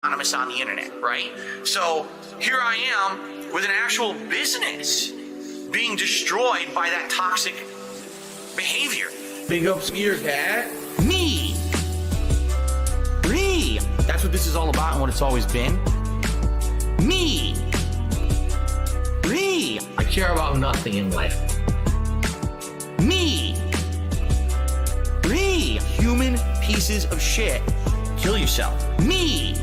anonymous on the internet, right? So here I am with an actual business being destroyed by that toxic behavior. Big ups to your dad. Me. That's what this is all about and what it's always been. Me. I care about nothing in life. Me. Human pieces of shit. Kill yourself. Me.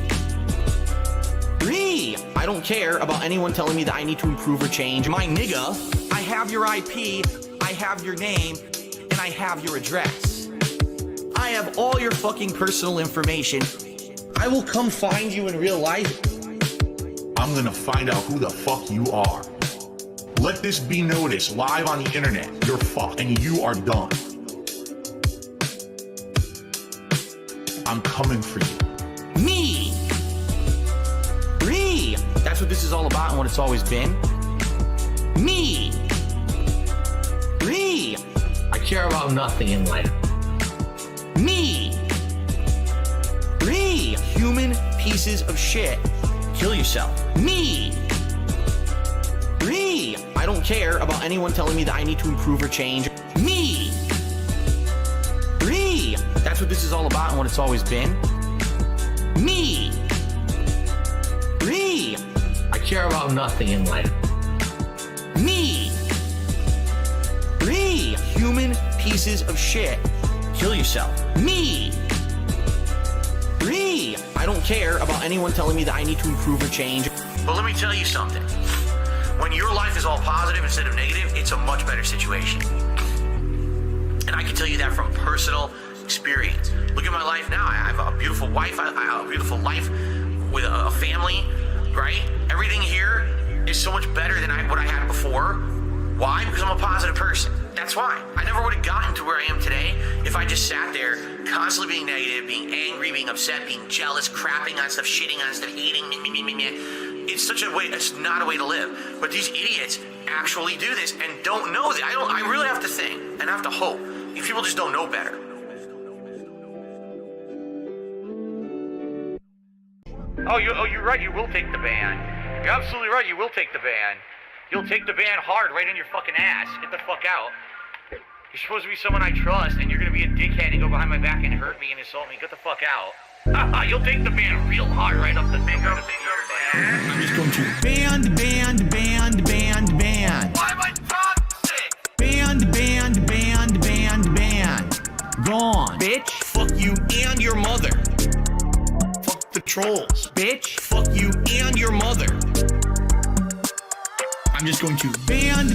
I don't care about anyone telling me that I need to improve or change. My nigga, I have your IP, I have your name, and I have your address. I have all your fucking personal information. I will come find you in real life. I'm gonna find out who the fuck you are. Let this be noticed live on the internet. You're fucked and you are done. I'm coming for you. Me. That's what this is all about and what it's always been. Me. I care about nothing in life. Me. Human pieces of shit. Kill yourself. Me. I don't care about anyone telling me that I need to improve or change. Me. That's what this is all about and what it's always been. Me. I care about nothing in life. Me. Human pieces of shit. Kill yourself. Me. I don't care about anyone telling me that I need to improve or change. But let me tell you something. When your life is all positive instead of negative, it's a much better situation. And I can tell you that from personal experience. Look at my life now. I have a beautiful wife. I have a beautiful life with a family, right? Everything here is so much better than what I had before. Why? Because I'm a positive person. That's why. I never would have gotten to where I am today if I just sat there constantly being negative, being angry, being upset, being jealous, crapping on stuff, shitting on stuff, hating, It's such a way, it's not a way to live. But these idiots actually do this and don't know that. I really have to think and I have to hope. These people just don't know better. Oh, you're right, you will take the ban. You're absolutely right, you will take the ban. You'll take the ban hard right in your fucking ass. Get the fuck out. You're supposed to be someone I trust, and you're gonna be a dickhead and go behind my back and hurt me and insult me. Get the fuck out. You'll take the ban real hard right up the finger. I'm just going to ban. Why am I toxic? Ban. Gone. Bitch, fuck you and your mother. Fuck the trolls. Bitch, fuck you and your mother. I'm just going to ban.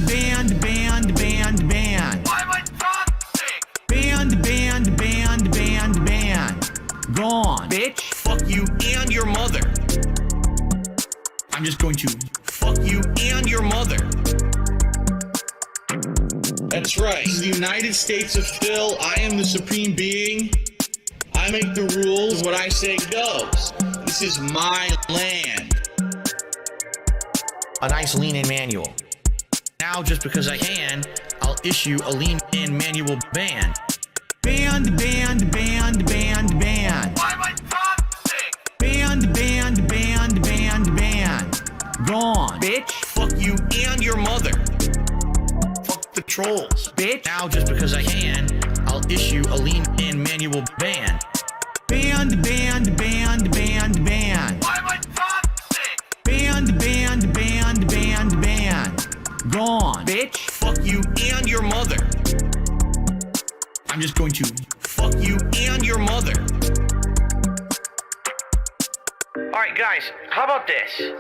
Why am I toxic? Ban. Gone. Bitch, fuck you and your mother. I'm just going to fuck you and your mother. That's right. This is the United States of Phil. I am the supreme being. I make the rules. What I say goes. This is my land. A nice lean-in manual. Now, just because I can, I'll issue a lean-in manual ban. Ban. Why am I toxic? Ban. Gone. Bitch, fuck you and your mother. Fuck the trolls. Bitch. Now, just because I can, I'll issue a lean-in manual ban. Ban. Why am I toxic? Ban. Gone. Bitch, fuck you and your mother. I'm just going to fuck you and your mother. Alright guys, how about this?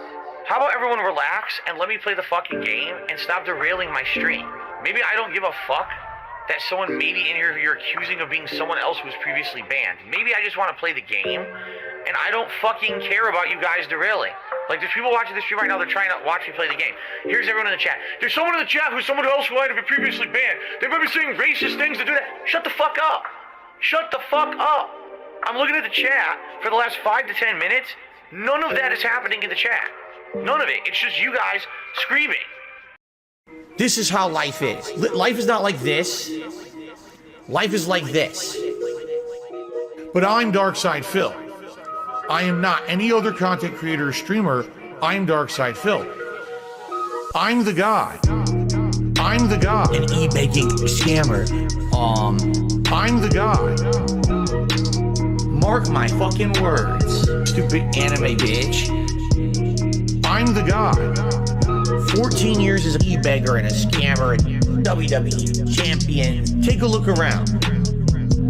How about everyone relax and let me play the fucking game and stop derailing my stream? Maybe I don't give a fuck that someone maybe in here you're accusing of being someone else who was previously banned. Maybe I just want to play the game and I don't fucking care about you guys derailing. Like, there's people watching this stream right now, they're trying to watch me play the game. Here's everyone in the chat. There's someone in the chat who's someone else who might have been previously banned. They might be saying racist things to do that. Shut the fuck up. Shut the fuck up. I'm looking at the chat for the last 5 to 10 minutes. None of that is happening in the chat. None of it. It's just you guys screaming. This is how life is. Life is not like this. Life is like this. But I'm Darkside Phil. I am not any other content creator or streamer. I am Darkside Phil. I'm the guy. I'm the guy. An e-baking scammer. I'm the guy. Mark my fucking words. Stupid anime bitch. I'm the guy. 14 years as an e-beggar and a scammer and WWE champion. Take a look around.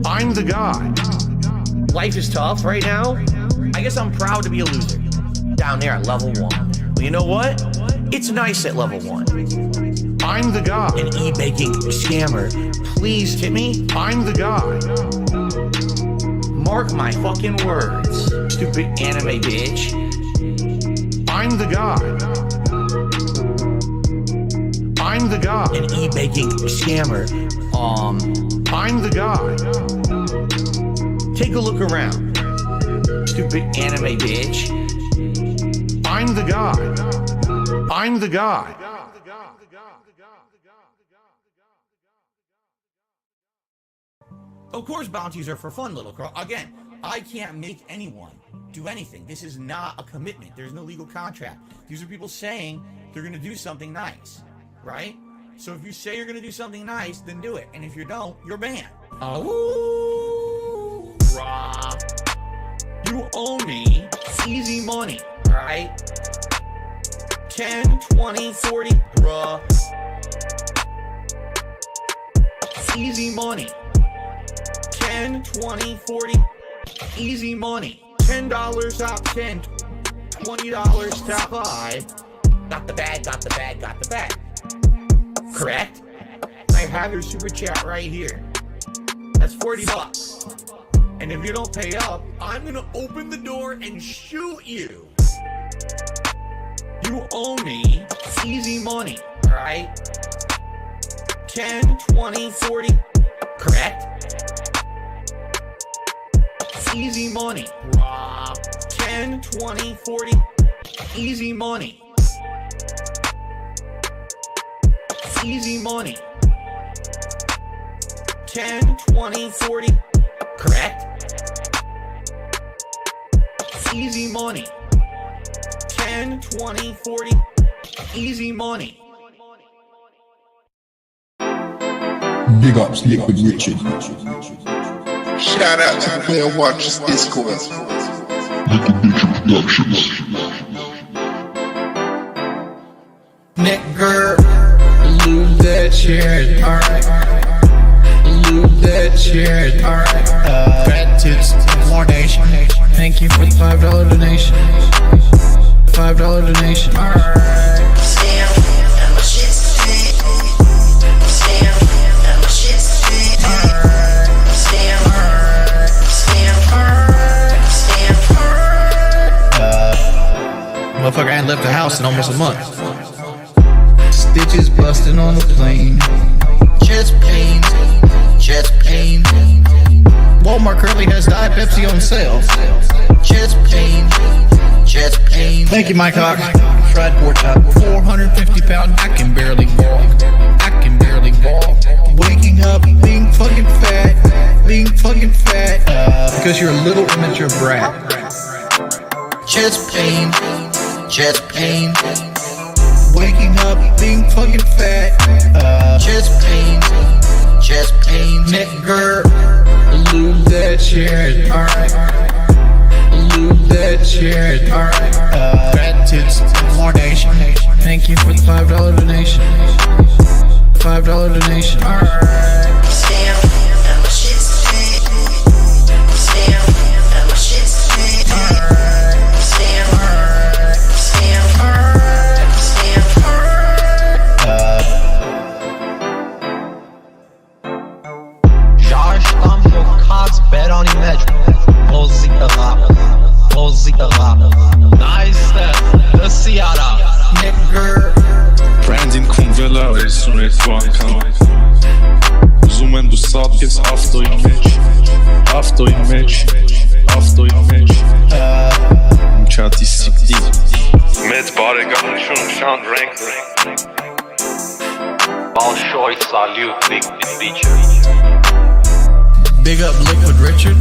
I'm the guy. Life is tough right now. I guess I'm proud to be a loser. Down there at level 1. Well, you know what? It's nice at level 1. I'm the guy. An e-baking scammer. Please tip me. I'm the guy. Mark my fucking words. Stupid anime bitch. I'm the guy. I'm the guy. An e-baking scammer. I'm the guy. Take a look around. Stupid anime bitch. I'm the guy. I'm the guy. Of course, bounties are for fun, little girl. Again, I can't make anyone do anything. This is not a commitment. There's no legal contract. These are people saying they're going to do something nice, right? So if you say you're going to do something nice, then do it. And if you don't, you're banned. Oh, Rob. You owe me easy money, all right? 10, 20, 40, bruh. Easy money. 10, 20, 40, easy money. $10 top 10, $20 top 5. Got the bag, got the bag, got the bag. Correct? I have your super chat right here. That's $40. And if you don't pay up, I'm gonna open the door and shoot you. You owe me easy money, alright? 10, 20, 40, correct? Easy money. 10, 20, 40. Easy money. Easy money. 10, 20, 40. Correct? Easy money. 10, 20, 40. Easy money. Big ups, Liquid Richard. Shout out to the Player Watchers Discord. Nigger, lose that shit, alright. Lose that shit, alright. Fat tits, more nation. Thank you for the $5 donation. $5 donation, alright. Motherfucker ain't left the house in almost a month. Stitches busting on the plane. Chest pains, chest pain. Walmart currently has Diet Pepsi on sale. Chest pain, chest pain. Thank you, Mike Hawk. Fried pork chop. 450 pound. I can barely walk. I can barely walk. Waking up, being fucking fat. Being fucking fat. Because you're a little immature brat. Chest pain. Chest pain. Waking up, being fucking fat. Chest pain. Chest pain. Nigger, lose that shit. Alright. Lose that shit. Alright. Fat tits, more nation. Thank you for the $5 donation. $5 donation. Alright. Branding com vela, isso não é tua. Zoomando sockets, after image. After image. After image. Artistic değil. Medbare ganşun şan renkli. Balshoi salute liquid feature. Big up Liquid Richard.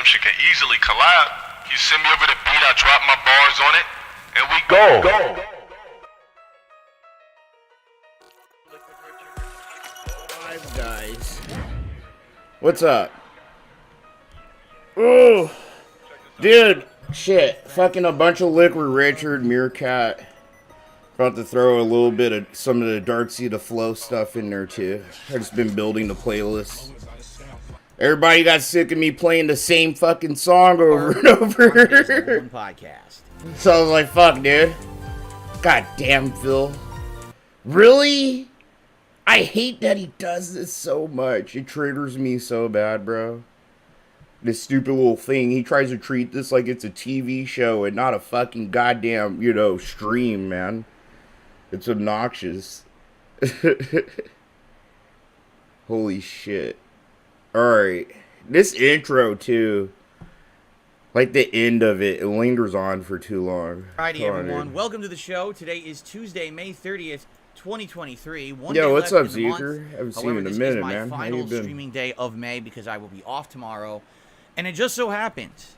them shit can easily collab. You send me over the beat, I drop my bars on it, and we go. Five Guys. What's up? Oh, dude, shit. Fucking a bunch of Liquid Richard, Meerkat. About to throw a little bit of some of the Dark Sea to Flow stuff in there too. I've just been building the playlist. Everybody got sick of me playing the same fucking song over and over. Podcast. So I was like, fuck, dude. God damn, Phil. Really? I hate that he does this so much. It triggers me so bad, bro. This stupid little thing. He tries to treat this like it's a TV show and not a fucking goddamn, stream, man. It's obnoxious. Holy shit. Alright. This intro, too. Like the end of it. It lingers on for too long. Alrighty, everyone. Welcome to the show. Today is Tuesday, May 30th, 2023. Yo, what's up, Zeker? Haven't seen you in a minute, man. This is my final streaming day of May because I will be off tomorrow. And it just so happens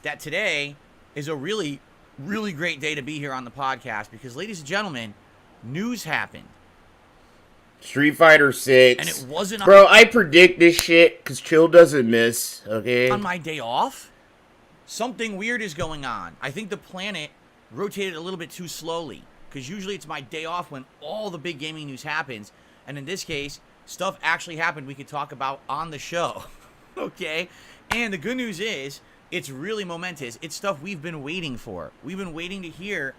that today is a really, really great day to be here on the podcast because, ladies and gentlemen, news happened. Street Fighter 6. And it wasn't Bro, I predict this shit because Chill doesn't miss, okay? On my day off, something weird is going on. I think the planet rotated a little bit too slowly because usually it's my day off when all the big gaming news happens. And in this case, stuff actually happened we could talk about on the show, okay? And the good news is, it's really momentous. It's stuff we've been waiting for. We've been waiting to hear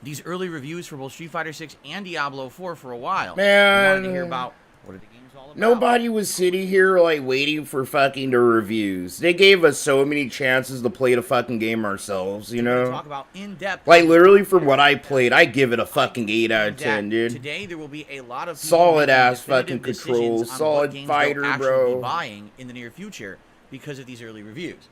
these early reviews for both Street Fighter 6 and Diablo 4 for a while. Man. We wanted to hear about what are the games all about. Nobody was sitting here, waiting for fucking the reviews. They gave us so many chances to play the fucking game ourselves, you know? Talk about in-depth. Literally, from what I played, I give it a fucking 8 out of 10, dude. Today, there will be a lot of solid-ass fucking controls, solid fighter, bro. Be buying in the near future because of these early reviews.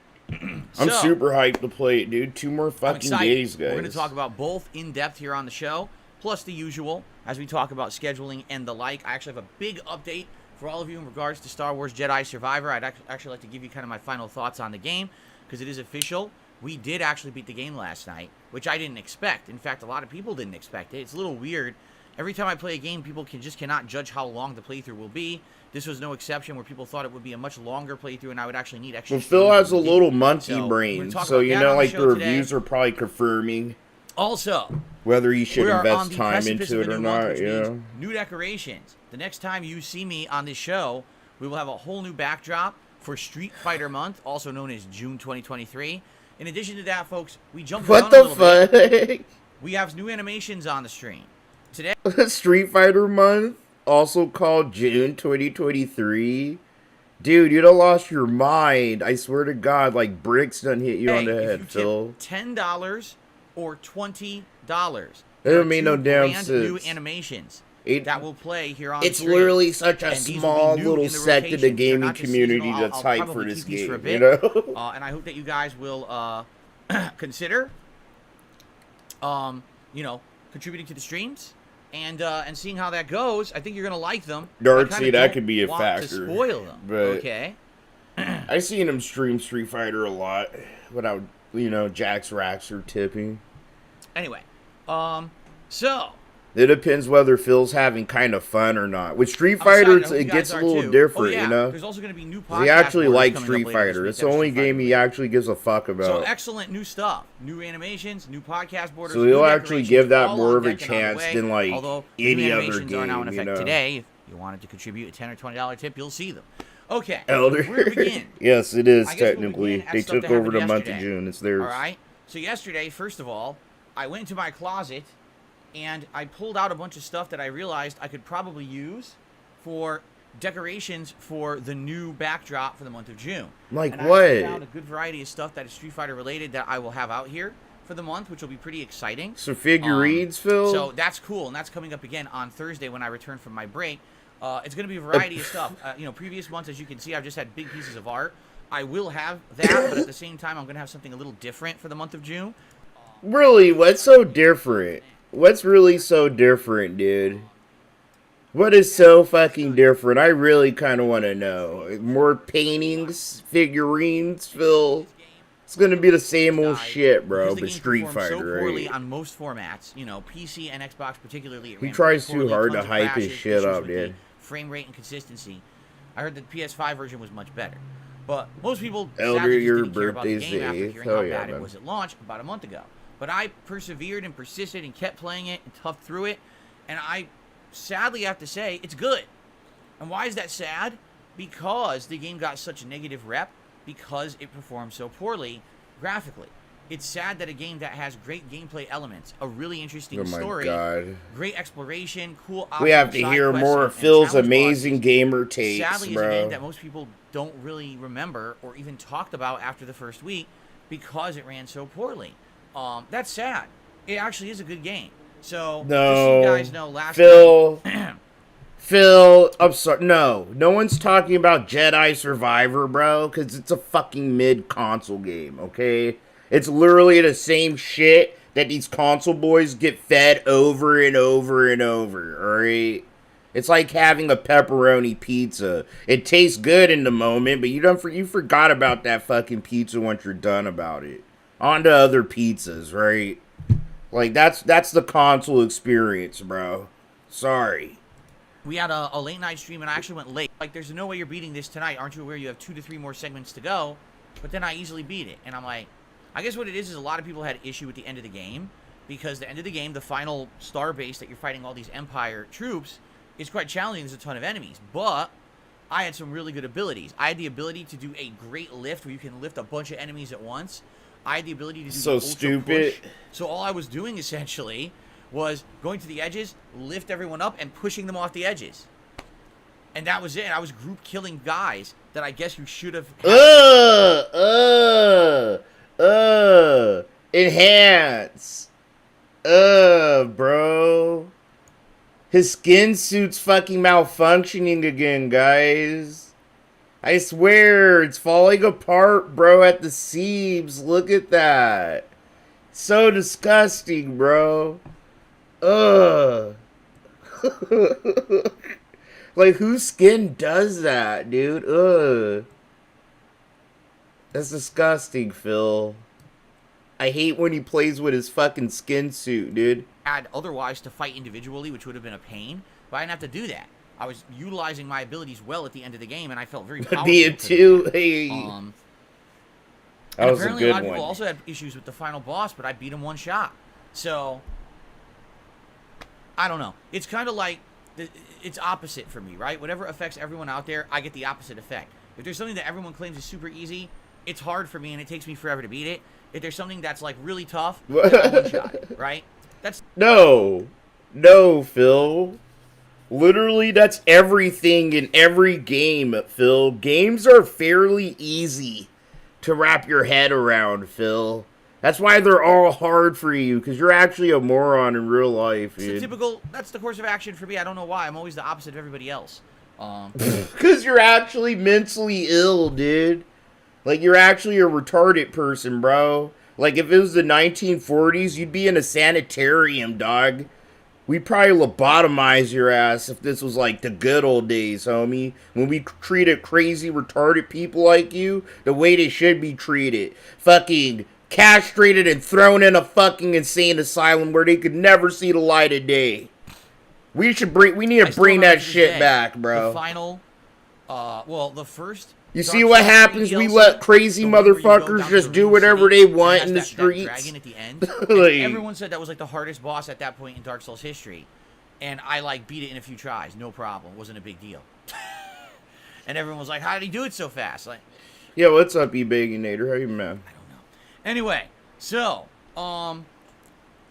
I'm super hyped to play it, dude. 2 more fucking days, guys. We're going to talk about both in depth here on the show, plus the usual, as we talk about scheduling and the like. I actually have a big update for all of you in regards to Star Wars Jedi Survivor. I'd actually like to give you kind of my final thoughts on the game, because it is official. We did actually beat the game last night, which I didn't expect. In fact, a lot of people didn't expect it. It's a little weird. Every time I play a game, people cannot judge how long the playthrough will be. This was no exception, where people thought it would be a much longer playthrough, and I would actually need extra. Well, Phil has a little monkey brain, so the reviews are probably confirming. Also, whether you should invest time into it or not, New decorations. The next time you see me on this show, we will have a whole new backdrop for Street Fighter Month, also known as June 2023. In addition to that, folks, we jumped around a little bit. We have new animations on the stream today. Street Fighter Month, also called June 2023. Dude, you'd have lost your mind. I swear to God, bricks done hit you on the head, Phil. $10 or $20. It don't make no damn sense. New animations that will play here on the stream. It's literally such a small little sect of the gaming community that's hyped for this game, you know? And I hope that you guys will consider, contributing to the streams and seeing how that goes. I think you're gonna like them. Darcy, that could be a factor. To spoil them, but okay? I seen him stream Street Fighter a lot without, Jax Racks or tipping. Anyway, so it depends whether Phil's having kind of fun or not. With Street Fighter, it gets a little different, you know? There's also going to be new podcasts. He actually likes Street Fighter. It's the only game he actually gives a fuck about. So excellent new stuff. New animations, new podcast borders. So he'll actually give that more of a chance than, any other game, are now in effect today. If you wanted to contribute a $10 or $20 tip, you'll see them. Okay. Elder. Where to begin? Yes, it is, technically. They took over the month of June. It's theirs. All right. So yesterday, first of all, I went into my closet and I pulled out a bunch of stuff that I realized I could probably use for decorations for the new backdrop for the month of June. Like and what? I found a good variety of stuff that is Street Fighter related that I will have out here for the month, which will be pretty exciting. So figurines, Phil? So that's cool, and that's coming up again on Thursday when I return from my break. It's going to be a variety of stuff. Previous months, as you can see, I've just had big pieces of art. I will have that, but at the same time, I'm going to have something a little different for the month of June. Really? What's so different? What's really so different, dude? What is so fucking different? I really kind of want to know. More paintings, figurines, Phil. It's gonna be the same old shit, bro. But Street Fighter, so poorly right? on most formats, you know, PC and Xbox particularly. He tries too hard to hype his shit up, dude. Frame rate and consistency. I heard the PS5 version was much better, but most people Elder, sadly your just didn't care about the birthday's game the after 8th. hearing Hell how yeah, bad it man. was at launch about a month ago. But I persevered and persisted and kept playing it and toughed through it, and I sadly have to say it's good. And why is that sad? Because the game got such a negative rep because it performed so poorly graphically. It's sad that a game that has great gameplay elements, a really interesting story, God. great exploration, cool. We have to hear more of Phil's amazing gamer takes, sadly, bro. is a game that most people don't really remember or even talked about after the first week because it ran so poorly. That's sad. It actually is a good game. So, just so you guys know, last Phil. night, Phil, I'm sorry. No one's talking about Jedi Survivor, bro, because it's a fucking mid-console game, okay? It's literally the same shit that these console boys get fed over and over and over, alright? It's like having a pepperoni pizza. It tastes good in the moment, but you forgot about that fucking pizza once you're done about it. On to other pizzas, right? Like, that's the console experience, bro. Sorry. we had a late night stream, and I actually went late. Like, there's no way you're beating this tonight. Aren't you aware you have 2 to 3 more segments to go? But then I easily beat it. And I'm like, I guess what it is a lot of people had issue with the end of the game. Because the end of the game, the final star base that you're fighting all these Empire troops, is quite challenging. There's a ton of enemies. But I had some really good abilities. I had the ability to do a great lift where you can lift a bunch of enemies at once. I had the ability to do so the ultra stupid. push. So all I was doing essentially was going to the edges, lift everyone up, and pushing them off the edges. And that was it. I was group killing guys that I guess you should have. Enhance. Bro. His skin suit's fucking malfunctioning again, guys. I swear, it's falling apart, bro, at the seams. Look at that. So disgusting, bro. Like, whose skin does that, dude? That's disgusting, Phil. I hate when he plays with his fucking skin suit, dude. Had otherwise to fight individually, which would have been a pain, but I didn't have to do that. I was utilizing my abilities well at the end of the game, and I felt very powerful. Me too. Hey. That was apparently a good lot of one. people also had issues with the final boss, but I beat him one shot. So I don't know. It's kind of like it's opposite for me, right? Whatever affects everyone out there, I get the opposite effect. If there's something that everyone claims is super easy, it's hard for me, and it takes me forever to beat it. If there's something that's like really tough, I one shot it, right? That's no, Phil. Literally, that's everything in every game, Phil. Games are fairly easy to wrap your head around, Phil. That's why they're all hard for you, because you're actually a moron in real life, dude. That's the course of action for me. I don't know why. I'm always the opposite of everybody else. Because you're actually mentally ill, dude. Like, you're actually a retarded person, bro. Like, if it was the 1940s, you'd be in a sanitarium, dog. We'd probably lobotomize your ass if this was like the good old days, homie. When we treated crazy, retarded people like you the way they should be treated. Fucking castrated and thrown in a fucking insane asylum where they could never see the light of day. We need to bring that shit back, bro. The final, the first. You see what happens? We let crazy motherfuckers just do whatever they want in the streets. Dragon at the end. Everyone said that was like the hardest boss at that point in Dark Souls history, and I like beat it in a few tries, no problem. Wasn't a big deal. And everyone was like, "How did he do it so fast?" Like, yo, what's up, eBaginator? How you, man? I don't know. Anyway, so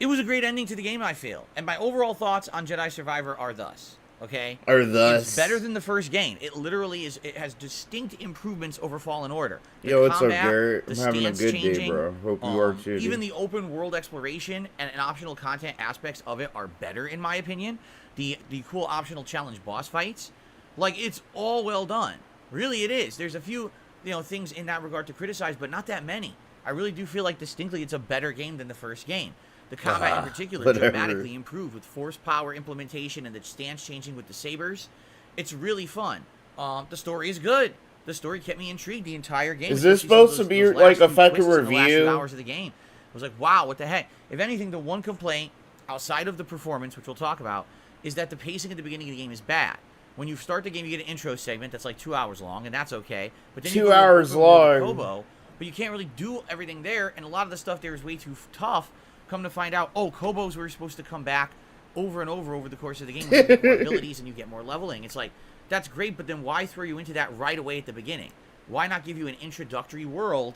it was a great ending to the game, I feel, and my overall thoughts on Jedi Survivor are thus. Okay? It's better than the first game. It literally is. It has distinct improvements over Fallen Order. Yo, what's up, Garrett? I'm having a good day, bro. Hope you are too. Even the open world exploration and optional content aspects of it are better, in my opinion. The cool optional challenge boss fights, like, it's all well done. Really, it is. There's a few things in that regard to criticize, but not that many. I really do feel like distinctly it's a better game than the first game. The combat in particular dramatically improved with force power implementation and the stance changing with the sabers. It's really fun. The story is good. The story kept me intrigued the entire game. Is this supposed to be like a fucking review? The last few hours of the game. I was like, wow, what the heck? If anything, the one complaint outside of the performance, which we'll talk about, is that the pacing at the beginning of the game is bad. When you start the game, you get an intro segment that's like 2 hours long, and that's okay. But then 2 hours long. Kobo, but you can't really do everything there, and a lot of the stuff there is way too tough. Come to find out, Kobos were supposed to come back over and over the course of the game. You get more abilities and you get more leveling. It's like, that's great, but then why throw you into that right away at the beginning? Why not give you an introductory world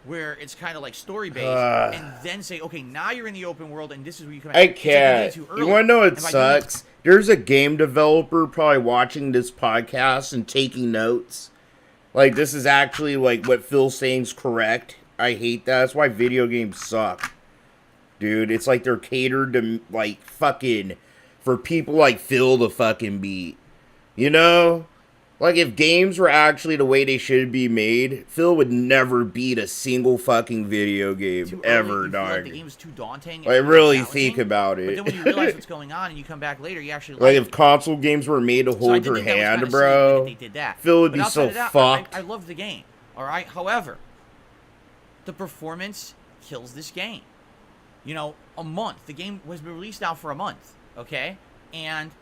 where it's kind of like story-based, and then say, okay, now you're in the open world, and this is where you come out. I can't. You want to know what sucks? There's a game developer probably watching this podcast and taking notes. Like, this is actually, like, what Phil's saying's correct. I hate that. That's why video games suck. Dude, it's like they're catered to, like, fucking, for people like Phil to fucking beat. You know? Like, if games were actually the way they should be made, Phil would never beat a single fucking video game ever, dog. Like the game's too daunting. I really think about it. But then when you realize what's going on and you come back later, you actually like if console games were made to hold your hand, bro, they did that. Phil would be so fucked. I love the game, all right? However, the performance kills this game. You know, a month. The game was released now for a month, okay? And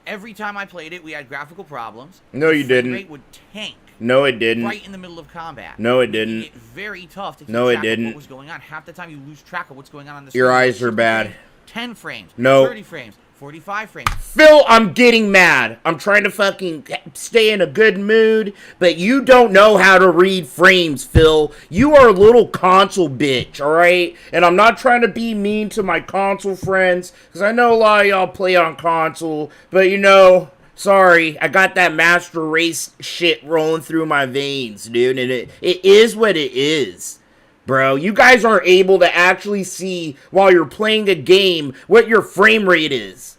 every time I played it, we had graphical problems. No, you didn't. The rate would tank. No, it didn't. Right in the middle of combat. No, it didn't. It very tough to keep track of what was going on. Half the time you lose track of what's going on the screen. Your eyes are bad. 10 frames. No. 30 frames. 45 frames. Phil, I'm getting mad. I'm trying to fucking stay in a good mood, but you don't know how to read frames, Phil. You are a little console bitch, alright? And I'm not trying to be mean to my console friends, because I know a lot of y'all play on console, but you know, sorry, I got that Master Race shit rolling through my veins, dude, and it is what it is. Bro, you guys aren't able to actually see, while you're playing a game, what your frame rate is.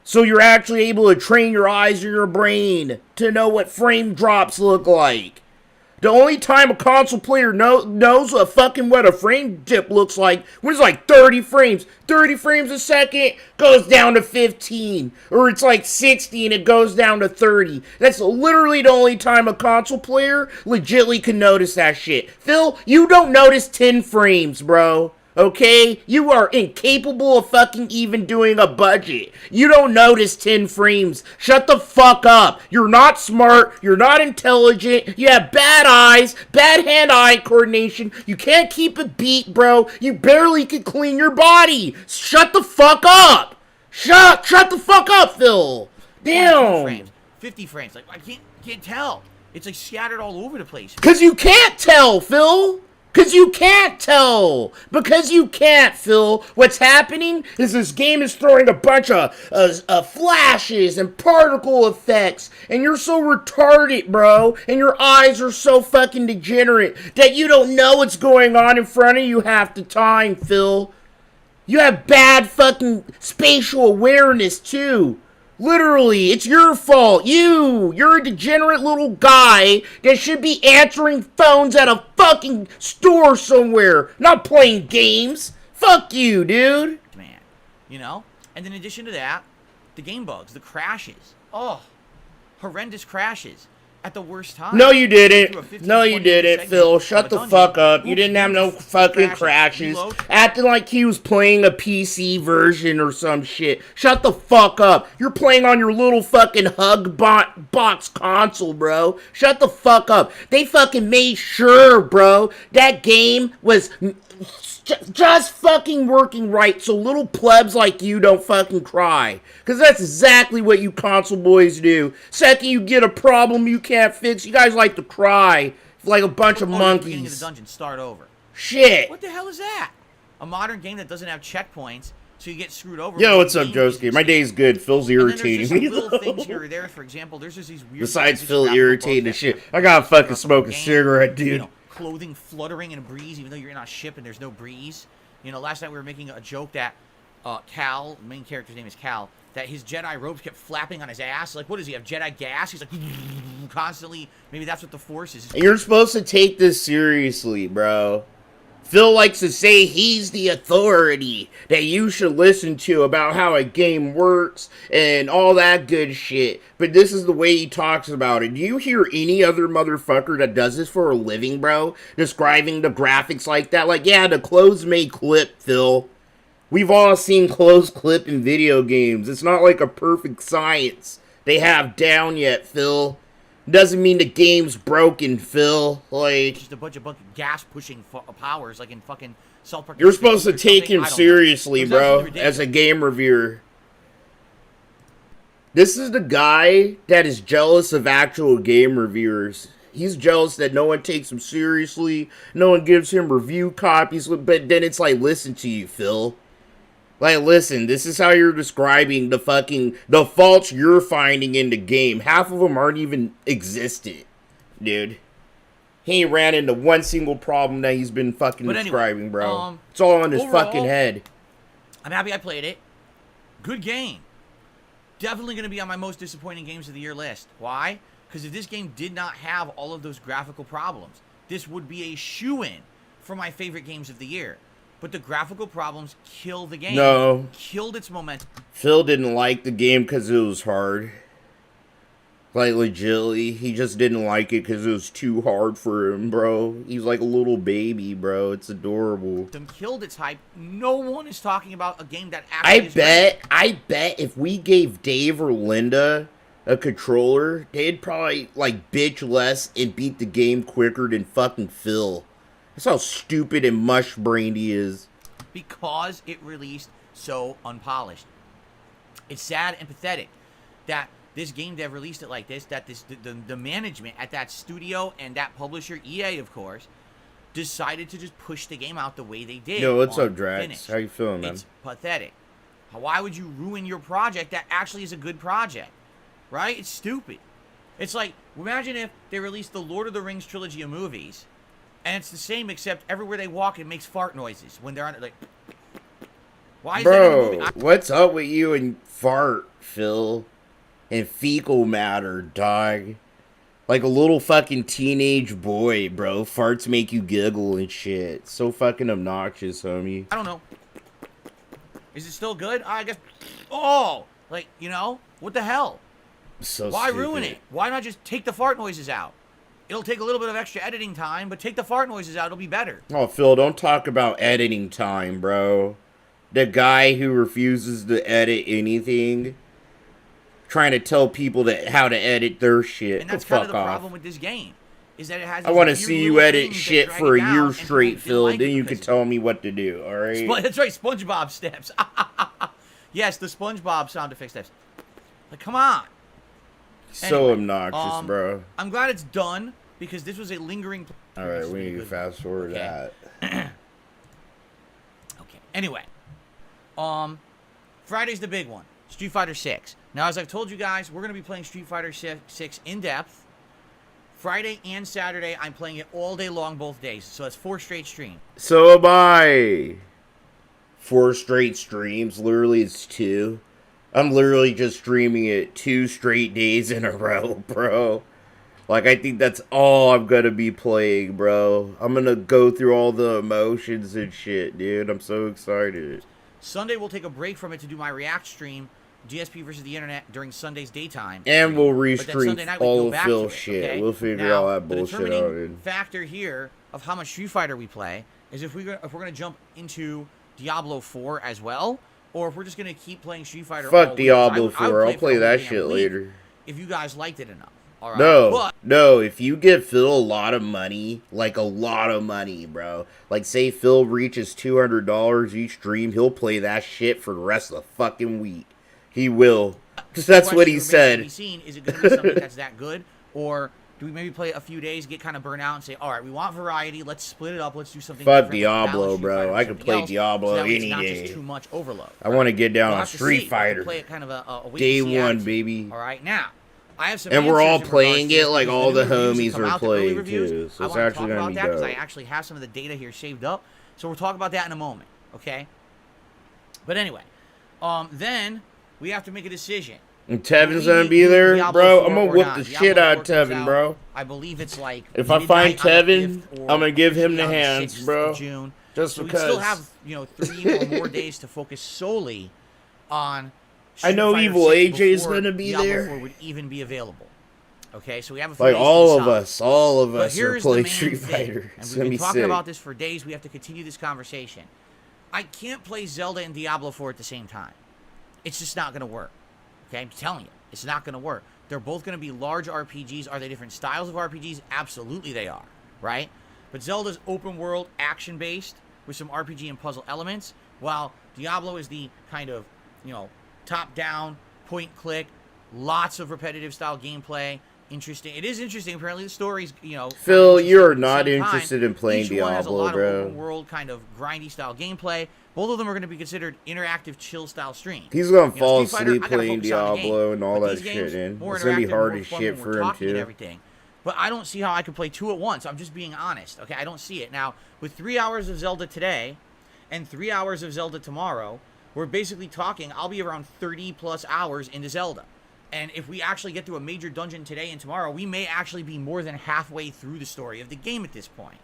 So you're actually able to train your eyes or your brain to know what frame drops look like. The only time a console player knows what a frame dip looks like when it's like 30 frames. 30 frames a second goes down to 15. Or it's like 60 and it goes down to 30. That's literally the only time a console player legitly can notice that shit. Phil, you don't notice 10 frames, bro. Okay? You are incapable of fucking even doing a budget. You don't notice 10 frames. Shut the fuck up. You're not smart. You're not intelligent. You have bad eyes, bad hand-eye coordination. You can't keep a beat, bro. You barely can clean your body. Shut the fuck up. Shut the fuck up, Phil. Damn. Frames, 50 frames. Like, I can't tell. It's like scattered all over the place. Because you can't tell, Phil. Because you can't tell. Because you can't, Phil. What's happening is this game is throwing a bunch of flashes and particle effects. And you're so retarded, bro. And your eyes are so fucking degenerate that you don't know what's going on in front of you half the time, Phil. You have bad fucking spatial awareness, too. Literally, it's your fault. You're a degenerate little guy that should be answering phones at a fucking store somewhere, not playing games. Fuck you, dude. Man, you know? And in addition to that, the game bugs, the crashes. Oh, horrendous crashes at the worst time. No, you didn't. No, you didn't, Phil. Shut the fuck up. You didn't have no fucking crashes. Acting like he was playing a PC version or some shit. Shut the fuck up. You're playing on your little fucking hug box console, bro. Shut the fuck up. They fucking made sure, bro, that game was just fucking working right so little plebs like you don't fucking cry. Because that's exactly what you console boys do. Second you get a problem you can't fix, you guys like to cry like a bunch of monkeys. Beginning of the dungeon, start over. Shit. What the hell is that? A modern game that doesn't have checkpoints, so you get screwed over. Yo, what's up, Josuke? My day's good. Phil's irritating me. Little things here or there. For example, there's just these weird. Besides Phil irritating the shit, I gotta fucking smoke a cigarette, dude. You know, clothing fluttering in a breeze, even though you're in a ship and there's no breeze. You know, last night we were making a joke that Cal, the main character's name is Cal, that his Jedi robes kept flapping on his ass. Like, what does he have, Jedi gas? He's like, constantly. Maybe that's what the Force is. You're supposed to take this seriously, bro. Phil likes to say he's the authority that you should listen to about how a game works and all that good shit. But this is the way he talks about it. Do you hear any other motherfucker that does this for a living, bro? Describing the graphics like that? Like, yeah, the clothes may clip, Phil. We've all seen clothes clip in video games. It's not like a perfect science they have down yet, Phil. Doesn't mean the game's broken, Phil. Like, just a bunch of gas pushing powers, like in fucking South Park. You're supposed to take him seriously, bro, as a game reviewer. This is the guy that is jealous of actual game reviewers. He's jealous that no one takes him seriously, no one gives him review copies, but then it's like, listen to you, Phil. Like, listen, this is how you're describing the faults you're finding in the game. Half of them aren't even existent, dude. He ain't ran into one single problem that he's been fucking describing, bro. It's all in his fucking head. I'm happy I played it. Good game. Definitely going to be on my most disappointing games of the year list. Why? Because if this game did not have all of those graphical problems, this would be a shoo-in for my favorite games of the year. But the graphical problems kill the game. No. Killed its momentum. Phil didn't like the game because it was hard. Like, legitly. He just didn't like it because it was too hard for him, bro. He's like a little baby, bro. It's adorable. Killed its hype. No one is talking about a game that actually I bet if we gave Dave or Linda a controller, they'd probably, like, bitch less and beat the game quicker than fucking Phil. That's how stupid and mush-brained he is. Because it released so unpolished. It's sad and pathetic that this game dev released it like this, that the management at that studio and that publisher, EA of course, decided to just push the game out the way they did. Yo, what's up, Drax? How you feeling, man? It's pathetic. Why would you ruin your project that actually is a good project? Right? It's stupid. It's like, imagine if they released the Lord of the Rings trilogy of movies, and it's the same, except everywhere they walk, it makes fart noises when they're on it. Like, why is that in the movie? What's up with you and fart, Phil? And fecal matter, dog. Like a little fucking teenage boy, bro. Farts make you giggle and shit. So fucking obnoxious, homie. I don't know. Is it still good? I guess. Oh, like, you know, what the hell? So why stupid. ruin it? Why not just take the fart noises out? It'll take a little bit of extra editing time, but take the fart noises out. It'll be better. Oh, Phil, don't talk about editing time, bro. The guy who refuses to edit anything, trying to tell people how to edit their shit. And that's Go kind of fuck the off. problem with this game. Is that it has I want to see you edit shit for a year straight, Phil. Then you can tell me what to do, alright? That's right, SpongeBob steps. Yes, the SpongeBob sound effect steps. Like, come on. So obnoxious, bro. I'm glad it's done, because this was a lingering... Alright, we need to fast forward that. Okay, anyway. Friday's the big one. Street Fighter 6. Now, as I've told you guys, we're going to be playing Street Fighter 6 in depth. Friday and Saturday, I'm playing it all day long, both days. So that's 4 straight streams. So am I. 4 straight streams. Literally, it's 2. I'm literally just streaming it 2 straight days in a row, bro. Like, I think that's all I'm gonna be playing, bro. I'm gonna go through all the emotions and shit, dude. I'm so excited. Sunday, we'll take a break from it to do my React stream, GSP versus the Internet, during Sunday's daytime. And we'll restream all Phil shit. Okay? We'll figure now, all that bullshit out, the determining dude. factor here of how much Street Fighter we play is if we're gonna jump into Diablo 4 as well, or if we're just gonna keep playing Street Fighter. Fuck Diablo 4. I'll play that shit later. If you guys liked it enough. All right. No, if you give Phil a lot of money, like a lot of money, bro. Like, say Phil reaches $200 each stream, he'll play that shit for the rest of the fucking week. He will. Because that's what he said. Is it going to be something that's that good? Or do we maybe play a few days, get kind of burnt out, and say, all right, we want variety, let's split it up, let's do something Fuck different. Diablo, bro. I could play Diablo so any it's not day. Just too much overload. I want to get down We'll on Street Fighter. Play it kind of a Day one, baby. All right, now. I have some and we're all answers in playing regards to it like the all the reviews that homies come are out, the early playing reviews. too. So I it's want to actually talk gonna about be that because I dope. actually have some of the data here saved up. So we'll talk about that in a moment, okay? But anyway, then we have to make a decision. And Tevin's gonna be there, bro. I'm gonna whoop the shit out of Tevin, bro. I believe it's like if I find Tevin, I'm gonna give him the hands, bro. June. Just so because. we still have, 3 or more days to focus solely on I know Street Evil Fighter 6 AJ is before gonna be Diablo there. 4 would even be available. Okay, so we have a few Like days to all of But us are here's the playing main Street thing, Fighter. and It's we've gonna been be talking sick. about this for days. We have to continue this conversation. I can't play Zelda and Diablo 4 at the same time. It's just not going to work. Okay, I'm telling you, it's not going to work. They're both going to be large RPGs. Are they different styles of RPGs? Absolutely they are, right? But Zelda's open world, action-based, with some RPG and puzzle elements, while Diablo is the kind of, top-down, point-click, lots of repetitive style gameplay. Interesting. It is interesting. Apparently, the story's, Phil, you're not interested in playing Each one has a lot Diablo, of bro. open world, kind of grindy style gameplay. Both of them are going to be considered interactive, chill style streams. He's gonna fall Street Fighter, asleep I gotta playing focus on the Diablo game. and all But that these shit, games, man. more It's gonna be interactive, hard more as fun shit when we're for him talking and too. everything. But I don't see how I could play 2 at once. I'm just being honest. Okay, I don't see it. Now, with 3 hours of Zelda today and 3 hours of Zelda tomorrow, we're basically talking, I'll be around 30 plus hours into Zelda. And if we actually get through a major dungeon today and tomorrow, we may actually be more than halfway through the story of the game at this point.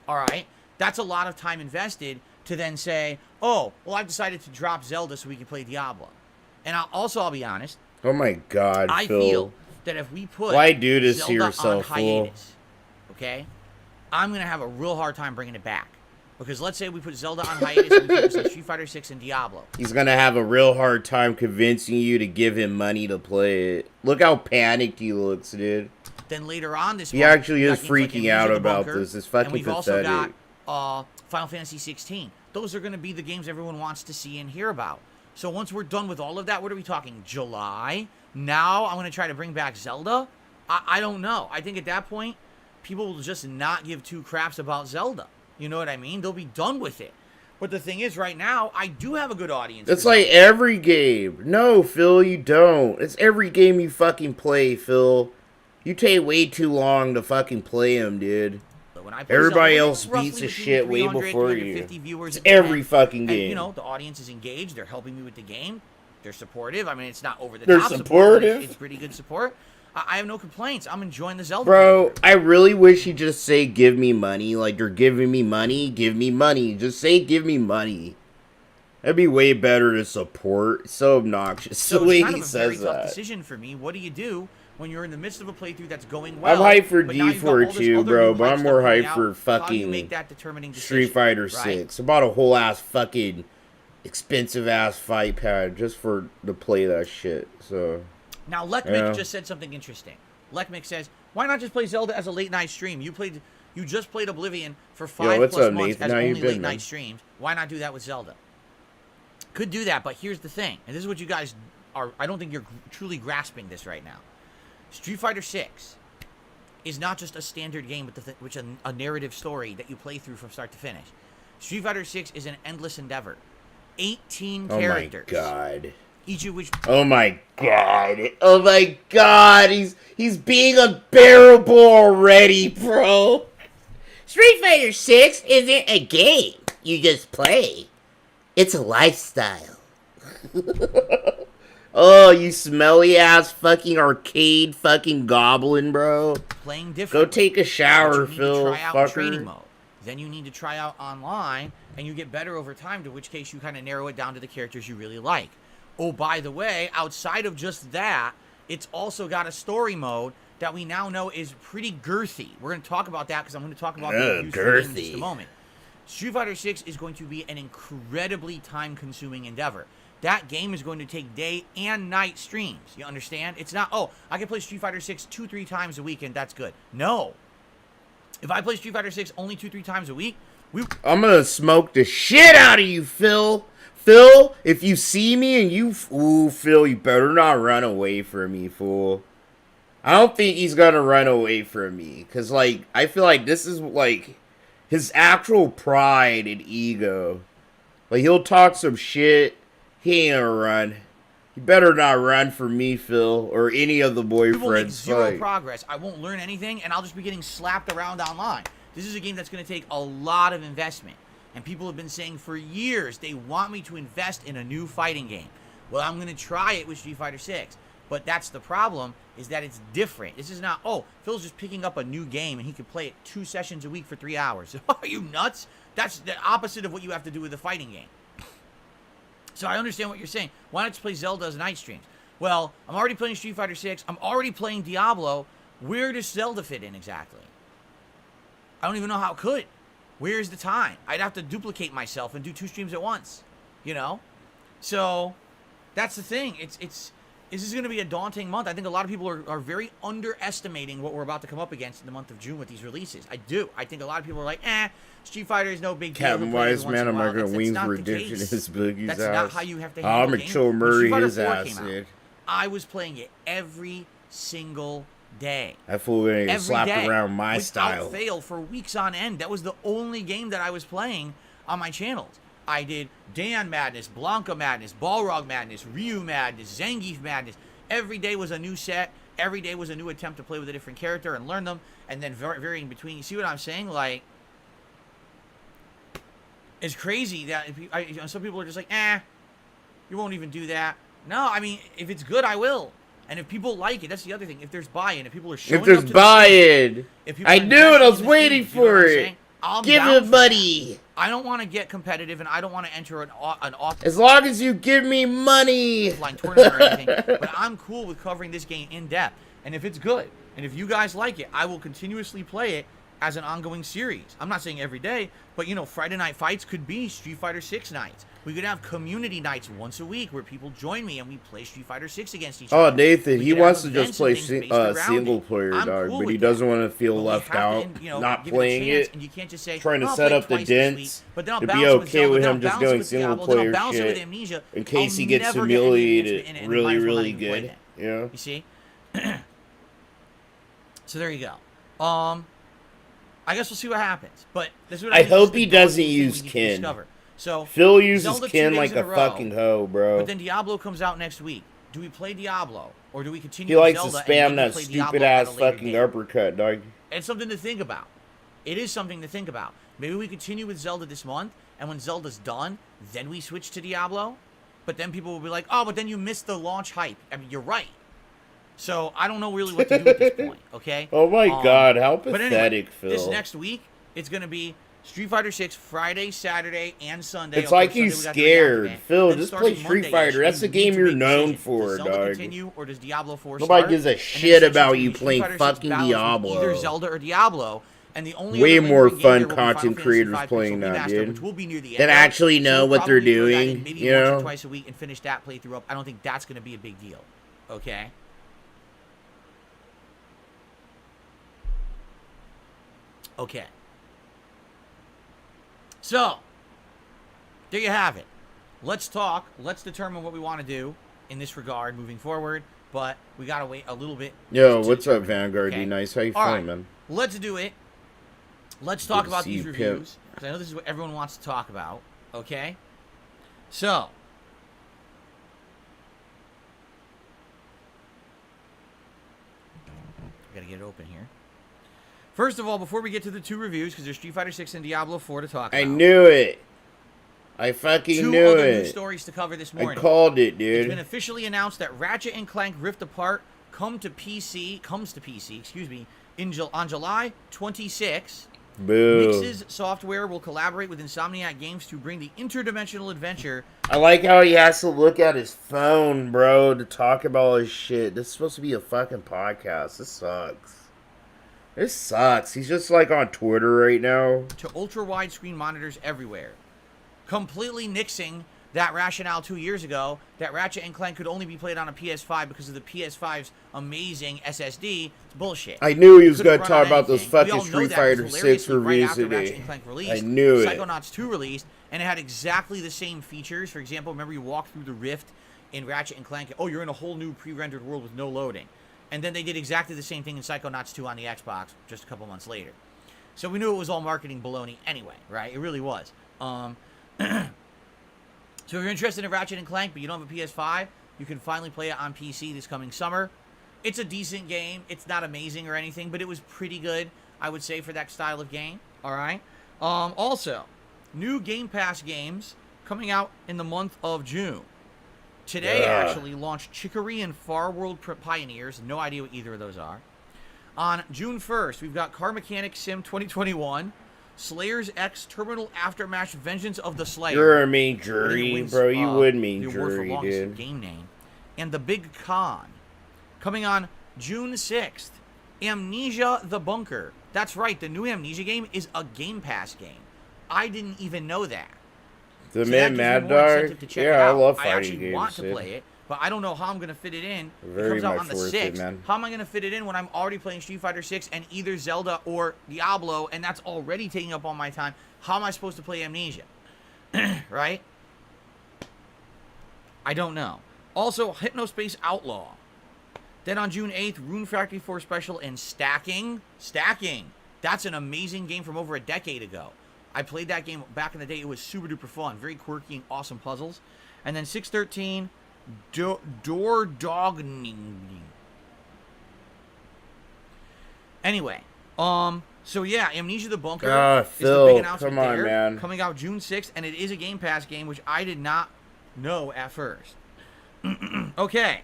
All right? That's a lot of time invested to then say, oh, well, I've decided to drop Zelda so we can play Diablo. And I'll be honest. Oh my God, I Phil. feel that if we put Why do this to Zelda yourself, on fool? hiatus, okay, I'm going to have a real hard time bringing it back. Because let's say we put Zelda on hiatus and we focus on Street Fighter 6 and Diablo. He's gonna have a real hard time convincing you to give him money to play it. Look how panicked he looks, dude. Then later on this He month, actually we is got games like freaking out Amnesia: The about Bunker, this. It's fucking and we've pathetic. also got Final Fantasy 16. Those are going to be the games everyone wants to see and hear about. So once we're done with all of that, what are we talking? July? Now I'm going to try to bring back Zelda? I don't know. I think at that point, people will just not give 2 craps about Zelda. You know what I mean? They'll be done with it. But the thing is, right now, I do have a good audience. It's like every game. No, Phil, you don't. It's every game you fucking play, Phil. You take way too long to fucking play them, dude. When I play Everybody Zelda, else it's roughly beats the between shit way 300, before you. 350 viewers It's a every event. fucking game. And, you know, the audience is engaged. They're helping me with the game. They're supportive. I mean, it's not over the They're top support, supportive? but it's pretty good support. I have no complaints. I'm enjoying the Zelda. Bro, I really wish he'd just say, give me money. Like, you're giving me money, give me money. Just say, give me money. That'd be way better to support. It's so obnoxious So the way it's kind he of a very says tough that. decision for me. What do you do when you're in the midst of a playthrough that's going well? I'm hyped for but now you've got all D4 this too, other bro, new but hype I'm more stuff coming hyped out? for How do you fucking make that determining decision, Street Fighter right? 6. I bought a whole ass fucking expensive ass fight pad just for to play that shit. So Now, Lekmick yeah. just said something interesting. Lekmick says, why not just play Zelda as a late night stream? You just played Oblivion for 5 what's plus up, months Nathan? as How you only been, late man? night streams. Why not do that with Zelda? Could do that, but here's the thing. And this is what you guys are, I don't think you're truly grasping this right now. Street Fighter 6 is not just a standard game with a narrative story that you play through from start to finish. Street Fighter 6 is an endless endeavor. 18 characters. Oh my god. Each of which... Oh my god. Oh my god. He's being unbearable already, bro. Street Fighter 6 isn't a game you just play. It's a lifestyle. Oh, you smelly ass fucking arcade fucking goblin, bro. Playing different. Go take a shower, But you need Phil. to try out in Fucker. training mode. Then you need to try out online, and you get better over time, to which case you kind of narrow it down to the characters you really like. Oh, by the way, outside of just that, it's also got a story mode that we now know is pretty girthy. We're going to talk about that because I'm going to talk about the reviews for the game in just a moment. Street Fighter 6 is going to be an incredibly time-consuming endeavor. That game is going to take day and night streams. You understand? It's not, oh, I can play Street Fighter 6 2-3 times a week and that's good. No. If I play Street Fighter 6 only 2-3 times a week, I'm gonna smoke the shit out of you, Phil. Phil, if you see me and you... Ooh, Phil, you better not run away from me, fool. I don't think he's gonna run away from me. Because, like, I feel like this is, like, his actual pride and ego. Like, he'll talk some shit. He ain't gonna run. You better not run from me, Phil, or any of the we will make boyfriends. zero Like, progress. I won't learn anything, and I'll just be getting slapped around online. This is a game that's going to take a lot of investment. And people have been saying for years they want me to invest in a new fighting game. Well, I'm going to try it with Street Fighter 6. But that's the problem, is that it's different. This is not, oh, Phil's just picking up a new game and he can play it 2 sessions a week for 3 hours. Are you nuts? That's the opposite of what you have to do with a fighting game. So I understand what you're saying. Why not just play Zelda as night streams? Well, I'm already playing Street Fighter 6. I'm already playing Diablo. Where does Zelda fit in exactly? I don't even know how it could. Where's the time? I'd have to duplicate myself and do 2 streams at once. You know? So, that's the thing. This is going to be a daunting month. I think a lot of people are very underestimating what we're about to come up against in the month of June with these releases. I do. I think a lot of people are like, Street Fighter is no big deal. Captain Wise, man, I'm not going to wings ridiculous Boogie's That's ass. not how you have to handle I'm going to chill Murray his ass, dude. I was playing it every single day. That fool going to get slapped day, around my style. Without fail for weeks on end. That was the only game that I was playing on my channels. I did Dan Madness, Blanca Madness, Balrog Madness, Ryu Madness, Zangief Madness. Every day was a new set. Every day was a new attempt to play with a different character and learn them, and then varying between. You see what I'm saying? Like, it's crazy that some people are just like, you won't even do that. No, I mean, if it's good, I will. And if people like it, that's the other thing. If there's buy-in, if people are showing up to the buy-in, I knew it. I was waiting for it. Give it, buddy. I don't want to get competitive, and I don't want to enter an as long as you give me money. Tournament or anything. But I'm cool with covering this game in depth. And if it's good, and if you guys like it, I will continuously play it as an ongoing series. I'm not saying every day, but you know, Friday night fights could be Street Fighter 6 nights. We could have community nights once a week where people join me and we play Street Fighter 6 against each other. Oh, Nathan, he wants to just play single player, dog, but he doesn't want to feel left out, not playing it. And you can't just say, trying to set up the dents to be okay with him just going single player shit in case he gets humiliated really, really good. Yeah. You see? So there you go. I guess we'll see what happens. But this is what I hope he doesn't use Kin. So Phil uses Kin like a fucking hoe, bro. But then Diablo comes out next week. Do we play Diablo, or do we continue? He likes Zelda to spam that stupid ass fucking uppercut, dog. It's something to think about. It is something to think about. Maybe we continue with Zelda this month, and when Zelda's done, then we switch to Diablo. But then people will be like, "Oh, but then you missed the launch hype." I mean, you're right. So I don't know really what to do at this point. Okay. Oh my God, how pathetic, but anyway, Phil. This next week, it's gonna be Street Fighter 6 Friday, Saturday, and Sunday. It's like he's scared. Phil, just play Street Fighter. That's the game you're known for, dog. Continue, or does Diablo 4 Nobody gives a shit about you playing fucking Diablo. Either Zelda or Diablo. And the only way more fun content creators playing that, dude. Which will be near the that actually know what they're doing. Maybe you know, once or twice a week and finish that playthrough up. I don't think that's going to be a big deal. Okay. Okay. So, there you have it. Let's talk. Let's determine what we want to do in this regard moving forward. But we got to wait a little bit. Yo, what's up, Vanguard? Okay. Nice. How you feeling, man? Let's do it. Let's talk about these reviews. Because I know this is what everyone wants to talk about. Okay? So. I got to get it open here. First of all, before we get to the 2 reviews, because there's Street Fighter 6 and Diablo 4 to talk about. I knew it. I fucking knew it. 2 other news stories to cover this morning. I called it, dude. It's been officially announced that Ratchet & Clank Rift Apart comes to PC, on July 26. Boo. Mixes Software will collaborate with Insomniac Games to bring the interdimensional adventure. I like how he has to look at his phone, bro, to talk about all his shit. This is supposed to be a fucking podcast. This sucks. This sucks. He's just like on Twitter right now. To ultra widescreen monitors everywhere. Completely nixing that rationale 2 years ago that Ratchet & Clank could only be played on a PS5 because of the PS5's amazing SSD. It's bullshit. I knew he was going to talk about those fucking Street Fighter 6 reviews today. I knew it. Psychonauts 2 released, and it had exactly the same features. For example, remember you walk through the rift in Ratchet & Clank. Oh, you're in a whole new pre-rendered world with no loading. And then they did exactly the same thing in Psychonauts 2 on the Xbox just a couple months later. So we knew it was all marketing baloney anyway, right? It really was. So if you're interested in Ratchet & Clank, but you don't have a PS5, you can finally play it on PC this coming summer. It's a decent game. It's not amazing or anything, but it was pretty good, I would say, for that style of game. All right? Also, new Game Pass games coming out in the month of June. today actually launched Chicory and Far World Pioneers. No idea what either of those are. On June 1st, we've got Car Mechanic Sim 2021, Slayers X Terminal Aftermath Vengeance of the Slayer. You're a mean jury, bro. You would mean the award for jury, longest dude. game name. And The Big Con. Coming on June 6th, Amnesia the Bunker. That's right, the new Amnesia game is a Game Pass game. I didn't even know that. The So Man that gives me Mad more Dog? incentive to check it Yeah, I out. love I fighting actually games, want to dude. play it, but I don't know how I'm going to fit it in. Very it comes out much on the worth 6th. it, man. How am I going to fit it in when I'm already playing Street Fighter 6 and either Zelda or Diablo, and that's already taking up all my time? How am I supposed to play Amnesia? Right? I don't know. Also, Hypnospace Outlaw. Then on June 8th, Rune Factory 4 Special and Stacking. Stacking. That's an amazing game from over a decade ago. I played that game back in the day. It was super duper fun. Very quirky and awesome puzzles. And then 613, Door Dogning. Anyway, so yeah, Amnesia the Bunker is Phil, the big announcement come on, there. man. Coming out June 6th, and it is a Game Pass game, which I did not know at first. Okay.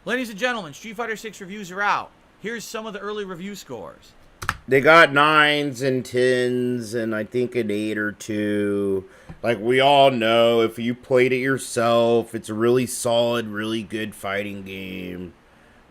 Ladies and gentlemen, Street Fighter 6 reviews are out. Here's some of the early review scores. They got 9s and 10s and I think an 8 or 2. Like we all know, if you played it yourself, it's a really solid, really good fighting game.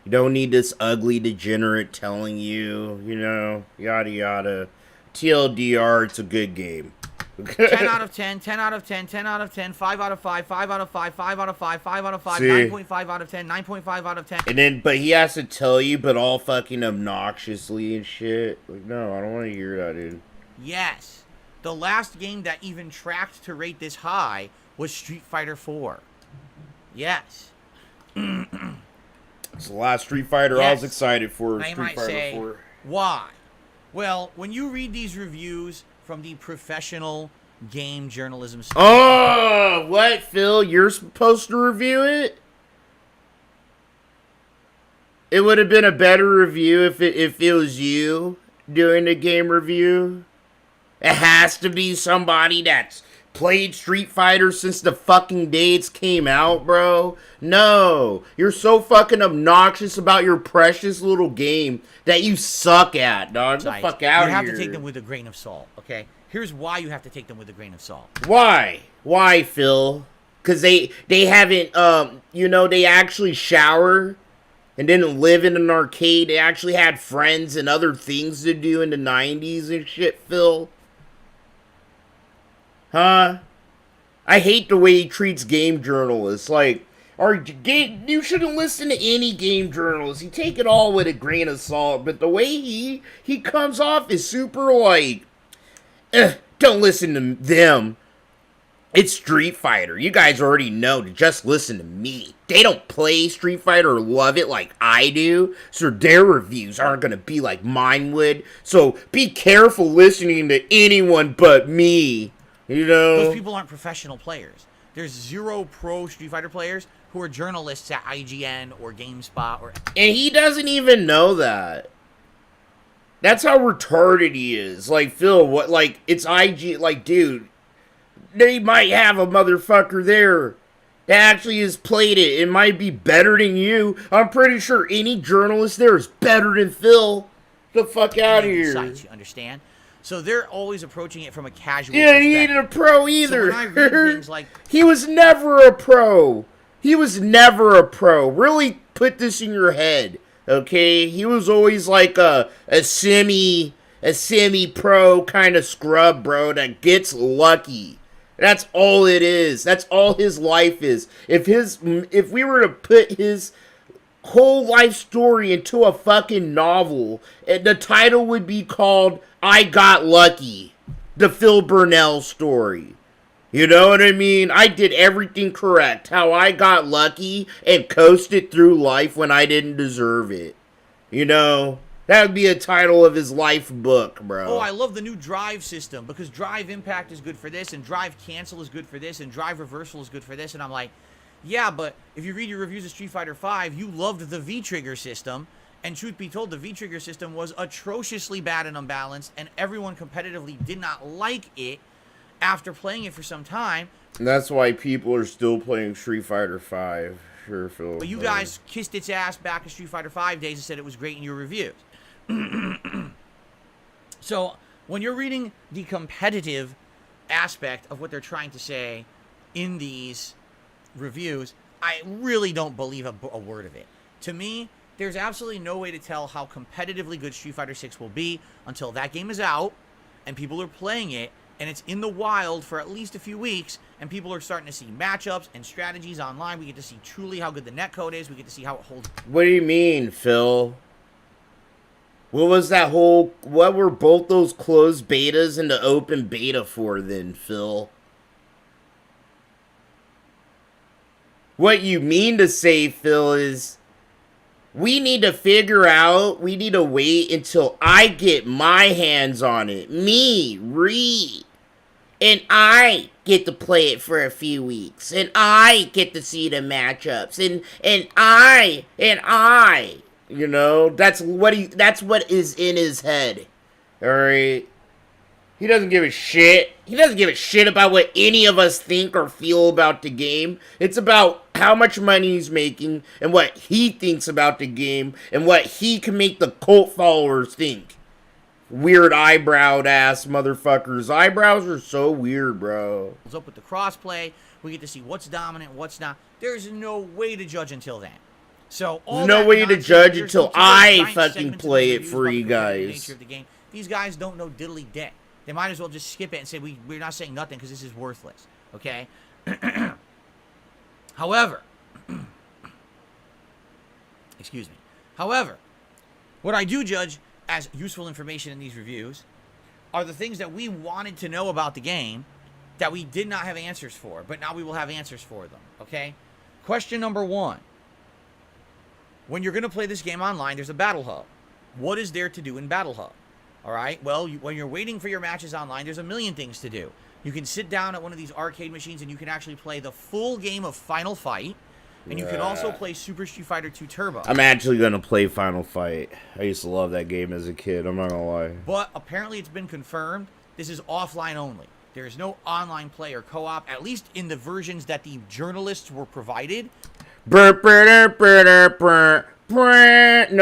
You don't need this ugly degenerate telling you, you know, yada yada. TLDR, it's a good game. 10 out of 10, 10 out of 10, 10 out of 10, 5 out of 5, 5 out of 5, 5 out of 5, 5 out of 5, See? 9.5 out of 10, 9.5 out of 10. And then, but he has to tell you, but all fucking obnoxiously and shit. Like, no, I don't want to hear that, dude. Yes. The last game that even tracked to rate this high was Street Fighter 4. Yes. It's the last Street Fighter I was excited for. Now you Street might Fighter say, 4. why? Well, when you read these reviews from the professional game journalism standpoint, Oh, what, Phil? You're supposed to review it? It would have been a better review if it was you doing the game review. It has to be somebody that's played Street Fighter since the fucking day it's came out, bro. No, you're so fucking obnoxious about your precious little game that you suck at, dog. Get the fuck out of here. you have to take them with a grain of salt, okay? Here's why you have to take them with a grain of salt. Why? Why, Phil? Because they haven't, you know, they actually shower and didn't live in an arcade. They actually had friends and other things to do in the 90s and shit, Phil. Huh? I hate the way he treats game journalists. Like, you shouldn't listen to any game journalist. You take it all with a grain of salt. But the way he comes off is super like, don't listen to them. It's Street Fighter. You guys already know to just listen to me. They don't play Street Fighter or love it like I do, so their reviews aren't going to be like mine would. So be careful listening to anyone but me. You know? Those people aren't professional players. There's 0 pro Street Fighter players who are journalists at IGN or GameSpot or... And he doesn't even know that. That's how retarded he is. Like, Phil, what, like, it's IG, like, dude, they might have a motherfucker there that actually has played it. It might be better than you. I'm pretty sure any journalist there is better than Phil. Get the fuck out of here. Sites, you understand? So they're always approaching it from a casual Yeah, perspective. he ain't a pro either. So when I read things like... He was never a pro. He was never a pro. Really put this in your head, okay? He was always like a semi-pro kind of scrub, bro, that gets lucky. That's all it is. That's all his life is. If we were to put his whole life story into a fucking novel, the title would be called I Got Lucky, the Phil Burnell story. You know what I mean? I did everything correct. How I got lucky and coasted through life when I didn't deserve it. You know? That would be a title of his life book, bro. Oh, I love the new drive system because drive impact is good for this and drive cancel is good for this and drive reversal is good for this. And I'm like, yeah, but if you read your reviews of Street Fighter V, you loved the V-trigger system. And truth be told, the V-trigger system was atrociously bad and unbalanced, and everyone competitively did not like it. after playing it for some time. And that's why people are still playing Street Fighter 5. Sure, Phil. But you guys kissed its ass back in Street Fighter 5 days and said it was great in your reviews. So, when you're reading the competitive aspect of what they're trying to say in these reviews, I really don't believe a word of it. To me, there's absolutely no way to tell how competitively good Street Fighter 6 will be until that game is out and people are playing it and it's in the wild for at least a few weeks and people are starting to see matchups and strategies online. We get to see truly how good the netcode is. We get to see how it holds. What do you mean, Phil? What was that whole... What were both those closed betas and the open beta for then, Phil? What you mean to say, Phil, is... We need to figure out... We need to wait until I get my hands on it. Me, Reed. And I get to play it for a few weeks. And I get to see the matchups. And I... You know, that's what is in his head. Alright? He doesn't give a shit. He doesn't give a shit about what any of us think or feel about the game. It's about how much money he's making and what he thinks about the game and what he can make the cult followers think. Weird eyebrowed ass motherfuckers. Eyebrows are so weird, bro. Up with the crossplay, we get to see what's dominant, what's not. There's no way to judge until then. So all no way to judge until I fucking play it for you guys. Of the game. These guys don't know diddly dick. They might as well just skip it and say we're not saying nothing because this is worthless. Okay. However, excuse me. However, what I do judge as useful information in these reviews are the things that we wanted to know about the game that we did not have answers for, but now we will have answers for them. Okay. Question number 1. When you're going to play this game online, there's a Battle Hub. What is there to do in Battle Hub? All right, well, when you're waiting for your matches online, there's a million things to do. You can sit down at one of these arcade machines and you can actually play the full game of Final Fight. And you can also play Super Street Fighter 2 Turbo. I'm actually going to play Final Fight. I used to love that game as a kid, I'm not going to lie. But apparently it's been confirmed this is offline only. There is no online play or co-op, at least in the versions that the journalists were provided. No,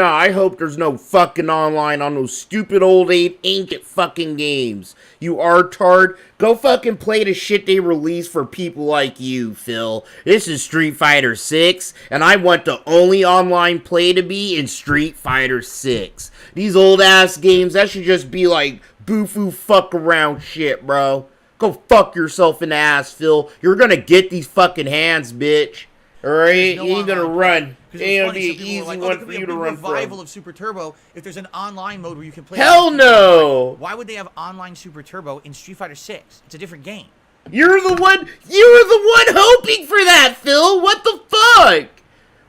I hope there's no fucking online on those stupid old ancient fucking games. You artard. Go fucking play the shit they release for people like you, Phil. This is Street Fighter 6, and I want the only online play to be in Street Fighter 6. These old ass games, that should just be like boo-foo fuck around shit, bro. Go fuck yourself in the ass, Phil. You're gonna get these fucking hands, bitch. Alright, you ain't gonna run. It ain't gonna be an easy one for you to run from. Revival of Super Turbo if there's an online mode where you can play. Hell no! Why would they have online Super Turbo in Street Fighter 6? It's a different game. You're the one hoping for that, Phil! What the fuck?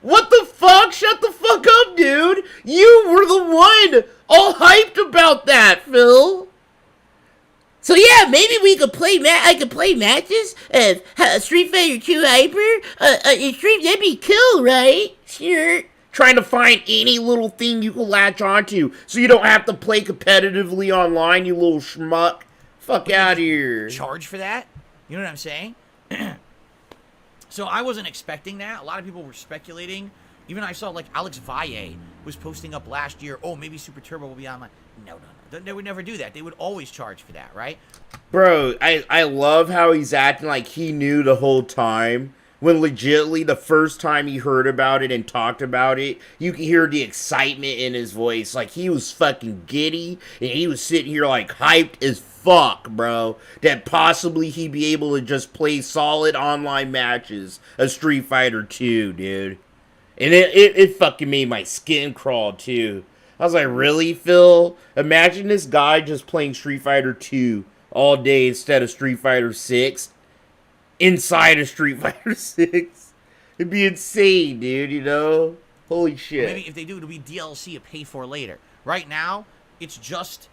What the fuck? Shut the fuck up, dude! You were the one all hyped about that, Phil! So yeah, maybe we could play. I could play matches of Street Fighter 2 Hyper. That'd be cool, right? Sure. Trying to find any little thing you can latch onto, so you don't have to play competitively online. You little schmuck. Fuck out of here. Charge for that? You know what I'm saying? So I wasn't expecting that. A lot of people were speculating. Even I saw like Alex Valle was posting up last year. Oh, maybe Super Turbo will be online. No. They would never do that. They would always charge for that, right? Bro, I love how he's acting like he knew the whole time. When legitimately the first time he heard about it and talked about it, you can hear the excitement in his voice. Like he was fucking giddy and he was sitting here like hyped as fuck, bro. That possibly he'd be able to just play solid online matches of Street Fighter 2, dude. And it fucking made my skin crawl too. I was like, really, Phil? Imagine this guy just playing Street Fighter 2 all day instead of Street Fighter 6. Inside of Street Fighter 6. It'd be insane, dude, you know? Holy shit. Maybe if they do, it'll be DLC to pay for later. Right now, it's just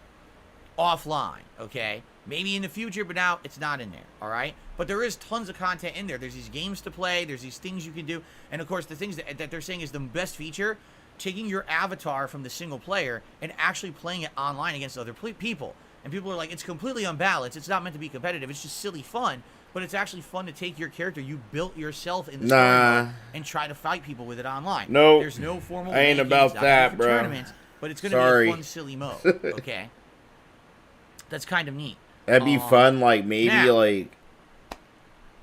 offline, okay? Maybe in the future, but now it's not in there, all right? But there is tons of content in there. There's these games to play. There's these things you can do. And, of course, the things that they're saying is the best feature, taking your avatar from the single player and actually playing it online against other people. And people are like, it's completely unbalanced. It's not meant to be competitive. It's just silly fun. But it's actually fun to take your character you built yourself in the story mode and try to fight people with it online. Nope. There's no formal I ain't rankings, about not that, for bro. tournaments, but it's going to be a fun, silly mode. Okay? That's kind of neat. That'd be fun, like, maybe, now, like,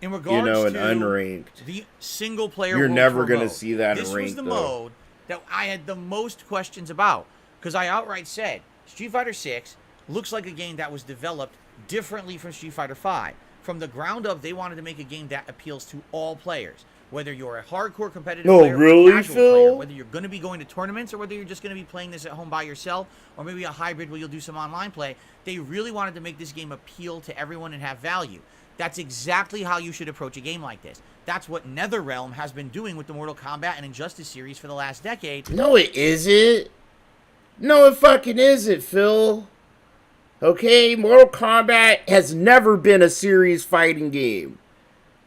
in regards an to unranked. the single-player You're World never Tour going to mode, see that in this ranked, was the though. mode that I had the most questions about. Because I outright said, Street Fighter 6 looks like a game that was developed differently from Street Fighter 5. From the ground up, they wanted to make a game that appeals to all players. Whether you're a hardcore competitive player or a casual player, whether you're going to be going to tournaments or whether you're just going to be playing this at home by yourself, or maybe a hybrid where you'll do some online play, they really wanted to make this game appeal to everyone and have value. That's exactly how you should approach a game like this. That's what NetherRealm has been doing with the Mortal Kombat and Injustice series for the last decade. No, it isn't. No, it fucking isn't, Phil. Okay, Mortal Kombat has never been a serious fighting game.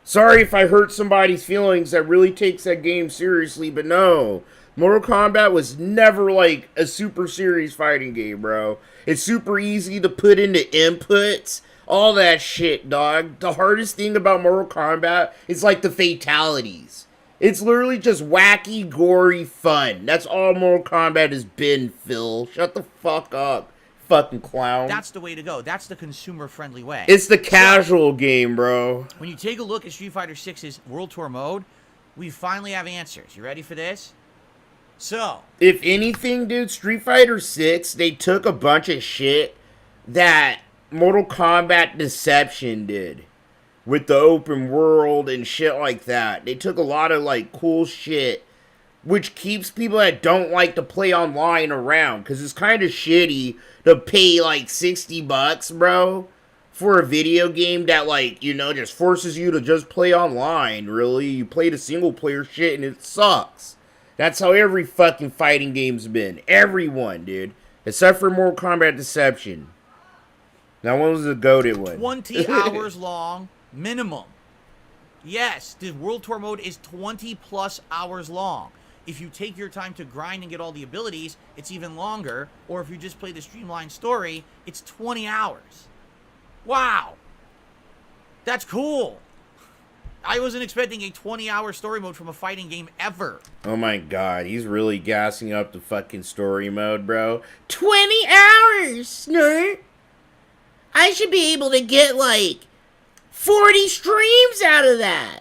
Sorry if I hurt somebody's feelings that really takes that game seriously, but no. Mortal Kombat was never like a super serious fighting game, bro. It's super easy to put into inputs, all that shit, dog. The hardest thing about Mortal Kombat is like the fatalities. It's literally just wacky, gory fun. That's all Mortal Kombat has been, Phil. Shut the fuck up, fucking clown. That's the way to go. That's the consumer-friendly way. It's the casual game, bro. When you take a look at Street Fighter 6's World Tour mode, we finally have answers. You ready for this? So, if anything, dude, Street Fighter 6, they took a bunch of shit that Mortal Kombat Deception did with the open world and shit like that. They took a lot of, like, cool shit, which keeps people that don't like to play online around, because it's kind of shitty to pay, like, $60, bro, for a video game that, like, you know, just forces you to just play online, really. You play the single-player shit, and it sucks. That's how every fucking fighting game's been. Everyone, dude. Except for Mortal Kombat Deception. Now, when was the goated one? 20 hours long, minimum. Yes, the World Tour mode is 20-plus hours long. If you take your time to grind and get all the abilities, it's even longer. Or if you just play the streamlined story, it's 20 hours. Wow. That's cool. I wasn't expecting a 20-hour story mode from a fighting game ever. Oh my god, he's really gassing up the fucking story mode, bro. 20 hours, snort. I should be able to get, like, 40 streams out of that.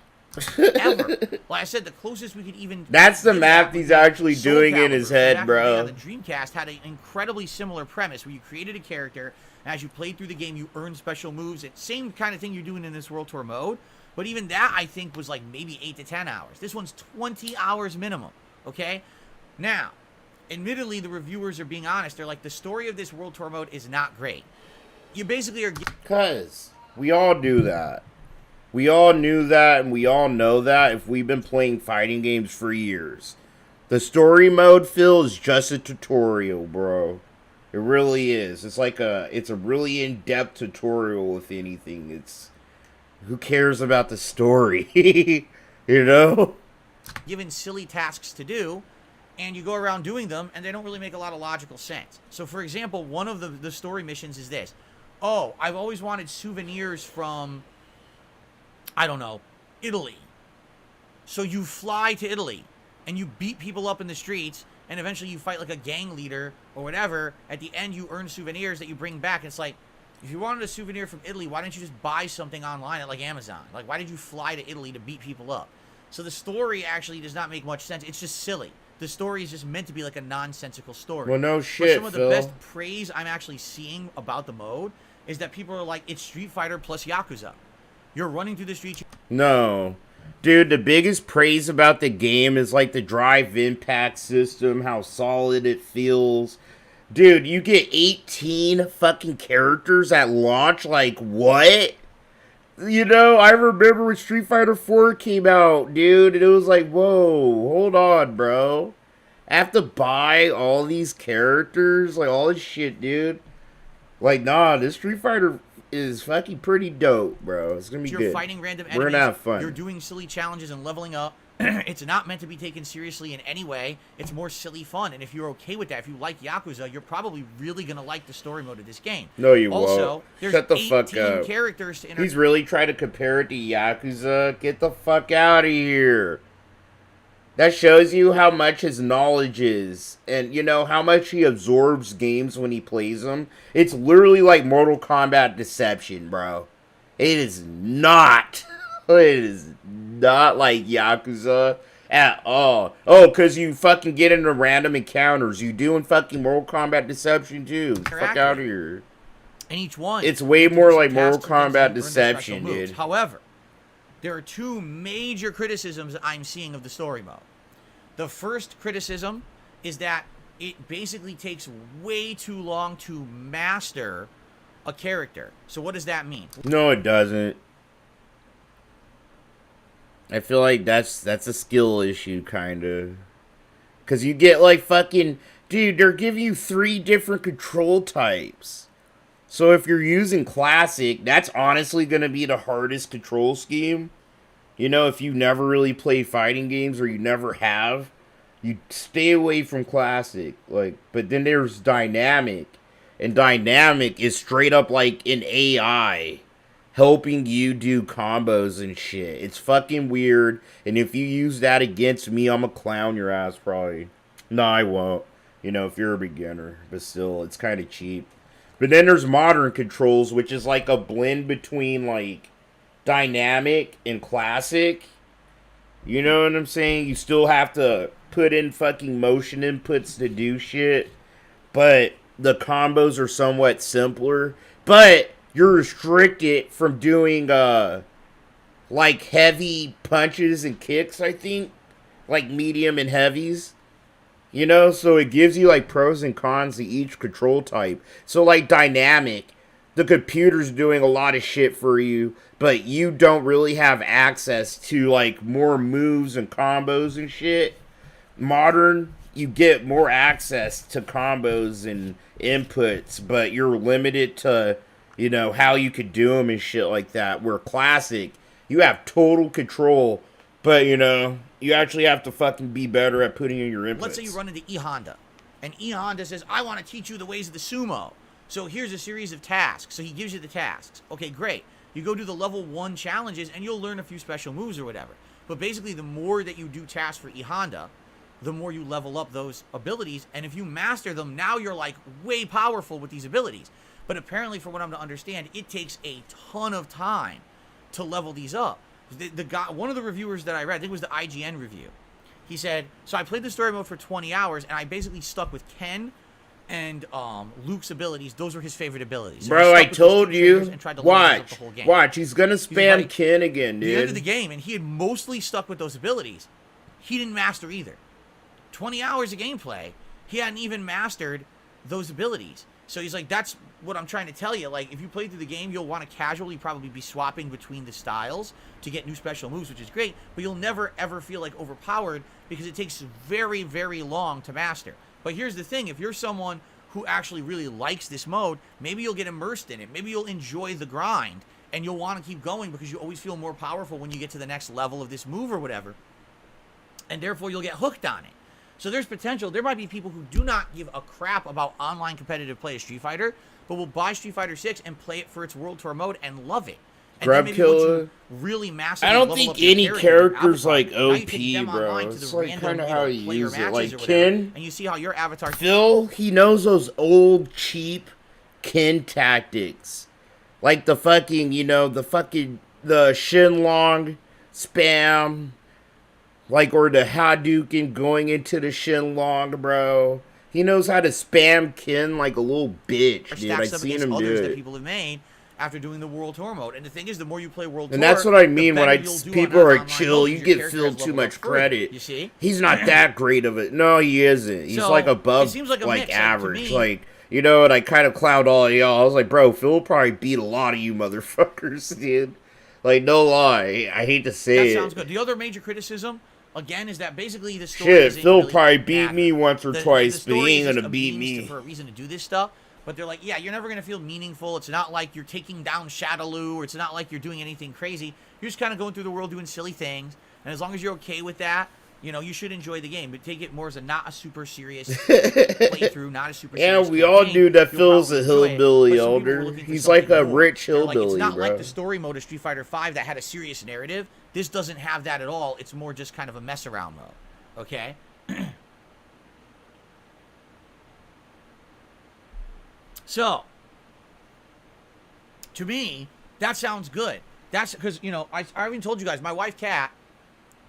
Ever. Well, I said the closest we could even... That's the math he's actually doing in his head, bro. The Dreamcast had an incredibly similar premise where you created a character, and as you played through the game, you earned special moves. It's the same kind of thing you're doing in this World Tour mode. But even that, I think, was like maybe 8 to 10 hours. This one's 20 hours minimum, okay? Now, admittedly, the reviewers are being honest. They're like, the story of this World Tour mode is not great. You basically are... Because we all do that. We all knew that, and we all know that if we've been playing fighting games for years. The story mode, Phil, is just a tutorial, bro. It really is. It's a really in-depth tutorial, if anything. It's... Who cares about the story? You know? Given silly tasks to do, and you go around doing them, and they don't really make a lot of logical sense. So, for example, one of the story missions is this. Oh, I've always wanted souvenirs from, I don't know, Italy. So you fly to Italy, and you beat people up in the streets, and eventually you fight like a gang leader or whatever. At the end, you earn souvenirs that you bring back. It's like, if you wanted a souvenir from Italy, why didn't you just buy something online at, like, Amazon? Like, why did you fly to Italy to beat people up? So the story actually does not make much sense. It's just silly. The story is just meant to be like a nonsensical story. Well, no shit, but some of the Phil. best praise I'm actually seeing about the mode is that people are like, it's Street Fighter plus Yakuza. You're running through the streets. No. Dude, the biggest praise about the game is, like, the drive impact system, how solid it feels. Dude, you get 18 fucking characters at launch? Like, what? You know, I remember when Street Fighter 4 came out, dude, and it was like, whoa, hold on, bro. I have to buy all these characters? Like, all this shit, dude. Like, nah, this Street Fighter is fucking pretty dope, bro. It's gonna be You're good. fighting random enemies. We're gonna have fun. You're doing silly challenges and leveling up. It's not meant to be taken seriously in any way. It's more silly fun. And if you're okay with that, if you like Yakuza, you're probably really going to like the story mode of this game. No, you also, won't. There's Shut the 18 fuck up. characters to He's really trying to compare it to Yakuza. Get the fuck out of here. That shows you how much his knowledge is. And, you know, how much he absorbs games when he plays them. It's literally like Mortal Kombat Deception, bro. It is not. It is not like Yakuza at all. Oh, because you fucking get into random encounters. You do in fucking Mortal Kombat Deception too. Fuck out of here. And each one. It's way more like Mortal Kombat Deception, dude. However, there are two major criticisms I'm seeing of the story mode. The first criticism is that it basically takes way too long to master a character. So what does that mean? No, it doesn't. I feel like that's a skill issue, kind of. Because you get, like, fucking... Dude, they're giving you 3 different control types. So if you're using Classic, that's honestly going to be the hardest control scheme. You know, if you never really played fighting games, or you never have, you stay away from Classic. Like, but then there's Dynamic. And Dynamic is straight up like an AI helping you do combos and shit. It's fucking weird. And if you use that against me, I'm gonna clown your ass probably. No, I won't. You know, if you're a beginner. But still, it's kind of cheap. But then there's modern controls, which is like a blend between like Dynamic and Classic. You know what I'm saying? You still have to put in fucking motion inputs to do shit. But the combos are somewhat simpler. But you're restricted from doing, like, heavy punches and kicks, I think. Like, medium and heavies. You know, so it gives you, like, pros and cons to each control type. So, like, Dynamic, the computer's doing a lot of shit for you, but you don't really have access to, like, more moves and combos and shit. Modern, you get more access to combos and inputs, but you're limited to, you know, how you could do them and shit like that. Where Classic, you have total control, but, you know, you actually have to fucking be better at putting in your inputs. Let's say you run into E Honda, and E Honda says, I want to teach you the ways of the sumo. So here's a series of tasks. So he gives you the tasks. Okay, great. You go do the level 1 challenges, and you'll learn a few special moves or whatever. But basically, the more that you do tasks for E Honda, the more you level up those abilities. And if you master them, now you're, like, way powerful with these abilities. But apparently, from what I'm to understand, it takes a ton of time to level these up. The guy, one of the reviewers that I read, I think it was the IGN review, he said, so I played the story mode for 20 hours, and I basically stuck with Ken and Luke's abilities. Those were his favorite abilities. So bro, I told you. Watch. Watch. He's going to spam like, Ken again, dude. The end of the game, and he had mostly stuck with those abilities. He didn't master either. 20 hours of gameplay, he hadn't even mastered those abilities. So he's like, that's what I'm trying to tell you. Like, if you play through the game, you'll want to casually probably be swapping between the styles to get new special moves, which is great. But you'll never, ever feel, like, overpowered because it takes very, very long to master. But here's the thing. If you're someone who actually really likes this mode, maybe you'll get immersed in it. Maybe you'll enjoy the grind, and you'll want to keep going because you always feel more powerful when you get to the next level of this move or whatever. And therefore, you'll get hooked on it. So there's potential. There might be people who do not give a crap about online competitive play of Street Fighter, but will buy Street Fighter 6 and play it for its World Tour mode and love it. And Grab Killer. Really massively I don't think any character's like OP, bro. It's like kind of how you use it. Like Ken, and you see how your avatar. Phil, he knows those old cheap Ken tactics, like the fucking, you know, the Shenlong spam. Like, or the Hadouken going into the Shenlong, bro. He knows how to spam Ken like a little bitch, dude. I've seen him do it. That people have made after doing the World Tour mode. And the thing is, the more you play World Tour... And that's what I mean when people are like, chill, you give Phil too much credit. You see? He's not that great of it. No, he isn't. He's like above, like average. Like, you know, and I kind of clowned all of y'all. I was like, bro, Phil will probably beat a lot of you motherfuckers, dude. Like, no lie. I hate to say it. That sounds good. The other major criticism... Again, is that basically the story Shit, Phil really probably beat me once or twice, but he ain't gonna beat me. For a reason to do this stuff, but they're like, yeah, you're never gonna feel meaningful. It's not like you're taking down Shadaloo, or it's not like you're doing anything crazy. You're just kind of going through the world doing silly things, And as long as you're okay with that, you know, you should enjoy the game, but take it more as not a super serious playthrough, not a super serious Yeah, we all campaign. knew that You'll Phil's probably a enjoy it, hillbilly but some people were elder. looking for He's like something a more. rich They're like, hillbilly, it's not bro. like the story mode of Street Fighter V that had a serious narrative. This doesn't have that at all. It's more just kind of a mess around mode. Okay? So, to me, that sounds good. That's because, you know, I even told you guys, my wife, Kat,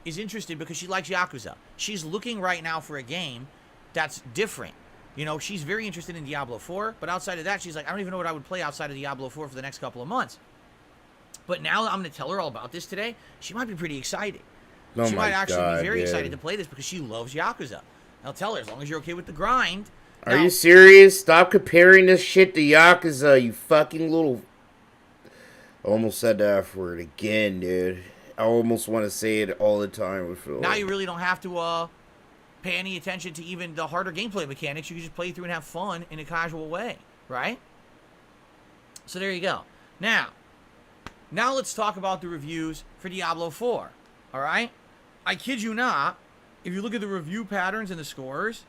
is interested because she likes Yakuza. She's looking right now for a game that's different. You know, she's very interested in Diablo 4, but outside of that, she's like, I don't even know what I would play outside of Diablo 4 for the next couple of months. But now I'm going to tell her all about this today. She might be pretty excited. Oh She my might actually God, be very dude. excited to play this because she loves Yakuza. I'll tell her, as long as you're okay with the grind. Are Now, you serious? Stop comparing this shit to Yakuza, you fucking little... I almost said the F word again, dude. I almost want to say it all the time with Phil. now you really don't have to pay any attention to even the harder gameplay mechanics. You can just play through and have fun in a casual way, right? So there you go. Now let's talk about the reviews for Diablo 4, all right? I kid you not, if you look at the review patterns and the scores,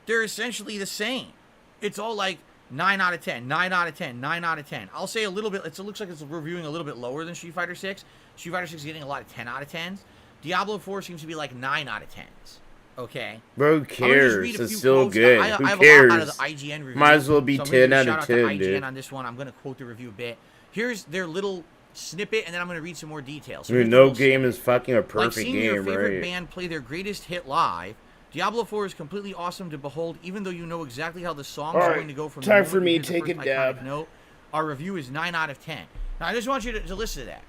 they're essentially the same. It's all like 9 out of 10, 9 out of 10, 9 out of 10. I'll say a little bit, it looks like it's reviewing a little bit lower than Street Fighter 6. Street Fighter 6 is getting a lot of 10 out of 10s. Diablo 4 seems to be like 9 out of 10s. Okay? Bro, who cares? It's still quotes. good. I Who have cares? a lot out of the IGN review. Might as well be so I'm gonna 10 give a out shout of out to 10, IGN dude. on this one. I'm going to quote the review a bit. Here's their little snippet, and then I'm going to read some more details. So Dude, here's the no little game snippet. is fucking a Like perfect seeing your game, favorite right? band play their greatest hit live, Diablo 4 is completely awesome to behold, even though you know exactly how the song's All right, going to go from the time moment for you me hear to the take first a dab. iconic note. Our review is 9 out of 10. Now, I just want you to listen to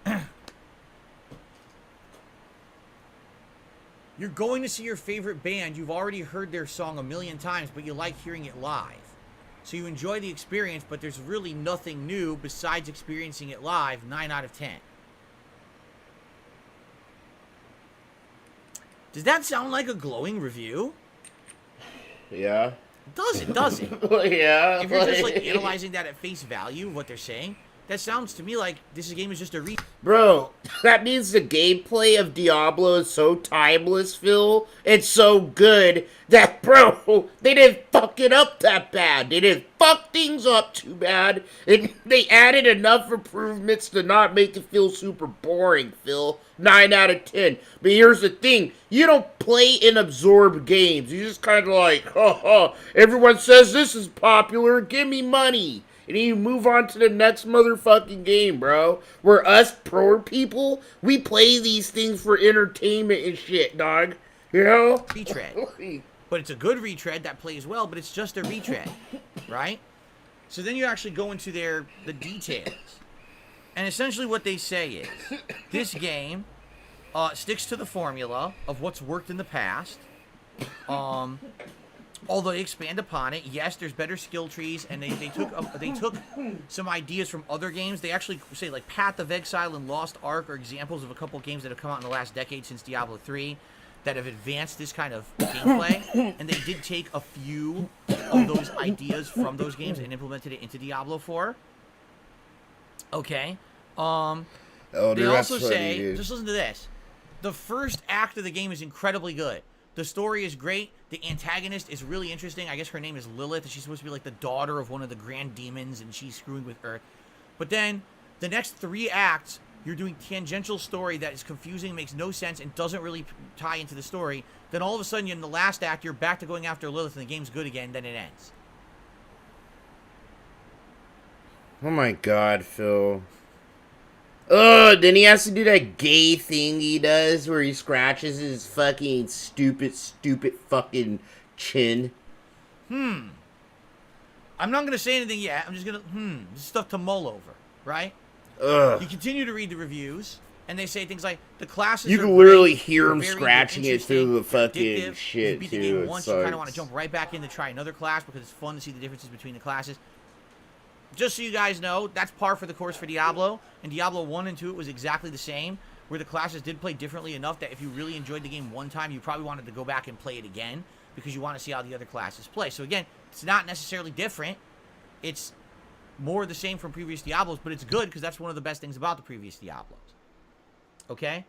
that. You're going to see your favorite band. You've already heard their song a million times, but you like hearing it live. So you enjoy the experience, but there's really nothing new besides experiencing it live. 9 out of 10. Does that sound like a glowing review? Yeah. It does it? Yeah. If you're just like analyzing that at face value, what they're saying, that sounds to me like this game is just a Bro, that means the gameplay of Diablo is so timeless, Phil. It's so good that, bro, they didn't fuck it up that bad. They didn't fuck things up too bad. And they added enough improvements to not make it feel super boring, Phil. 9 out of 10. But here's the thing. You don't play and absorb games. You just kind of like, everyone says this is popular. Give me money. And then you move on to the next motherfucking game, bro. Where us poor people, we play these things for entertainment and shit, dog. You know? retread. But it's a good retread that plays well, but it's just a retread, right? So then you actually go into the details. And essentially what they say is, this game sticks to the formula of what's worked in the past. Although they expand upon it, yes, there's better skill trees, and they took some ideas from other games. They actually say like Path of Exile and Lost Ark are examples of a couple games that have come out in the last decade since Diablo 3 that have advanced this kind of gameplay, and they did take a few of those ideas from those games and implemented it into Diablo 4. Okay. They also say, just listen to this. The first act of the game is incredibly good. The story is great. The antagonist is really interesting. I guess her name is Lilith, and she's supposed to be like the daughter of one of the grand demons, and she's screwing with Earth. But then, the next 3 acts, you're doing tangential story that is confusing, makes no sense, and doesn't really tie into the story. Then all of a sudden, in the last act, you're back to going after Lilith, and the game's good again, then it ends. Oh my god, Phil. Oh, then he has to do that gay thing he does where he scratches his fucking stupid fucking chin. I'm not going to say anything yet. I'm just going to, this is stuff to mull over, right? Ugh. You continue to read the reviews, and they say things like, the classes You are can literally great, hear they're him very scratching it through the fucking addictive. If shit, you beat the too. game It once, you kind of sucks. want to jump right back in to try another class because it's fun to see the differences between the classes. Just so you guys know, that's par for the course for Diablo. And Diablo 1 and 2, it was exactly the same, where the classes did play differently enough that if you really enjoyed the game one time, you probably wanted to go back and play it again because you want to see how the other classes play. So again, it's not necessarily different. It's more the same from previous Diablos, but it's good because that's one of the best things about the previous Diablos. Okay?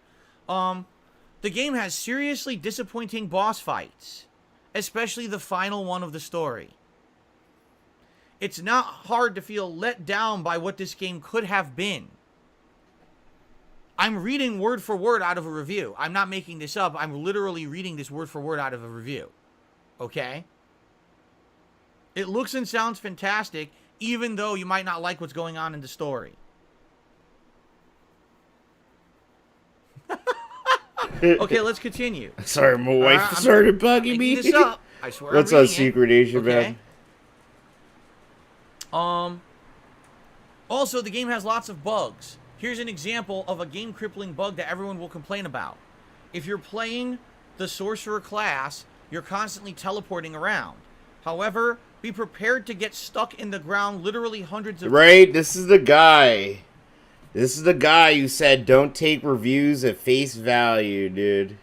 The game has seriously disappointing boss fights, especially the final one of the story. It's not hard to feel let down by what this game could have been. I'm reading word for word out of a review. I'm not making this up. I'm literally reading this word for word out of a review. Okay? It looks and sounds fantastic, even though you might not like what's going on in the story. Okay, let's continue. Sorry, my wife started bugging me. This up. I swear. What's on Secret Asia, man? Also, the game has lots of bugs. Here's an example of a game-crippling bug that everyone will complain about. If you're playing the Sorcerer class, you're constantly teleporting around. However, be prepared to get stuck in the ground literally hundreds of... Right? This is the guy. This is the guy who said don't take reviews at face value, dude.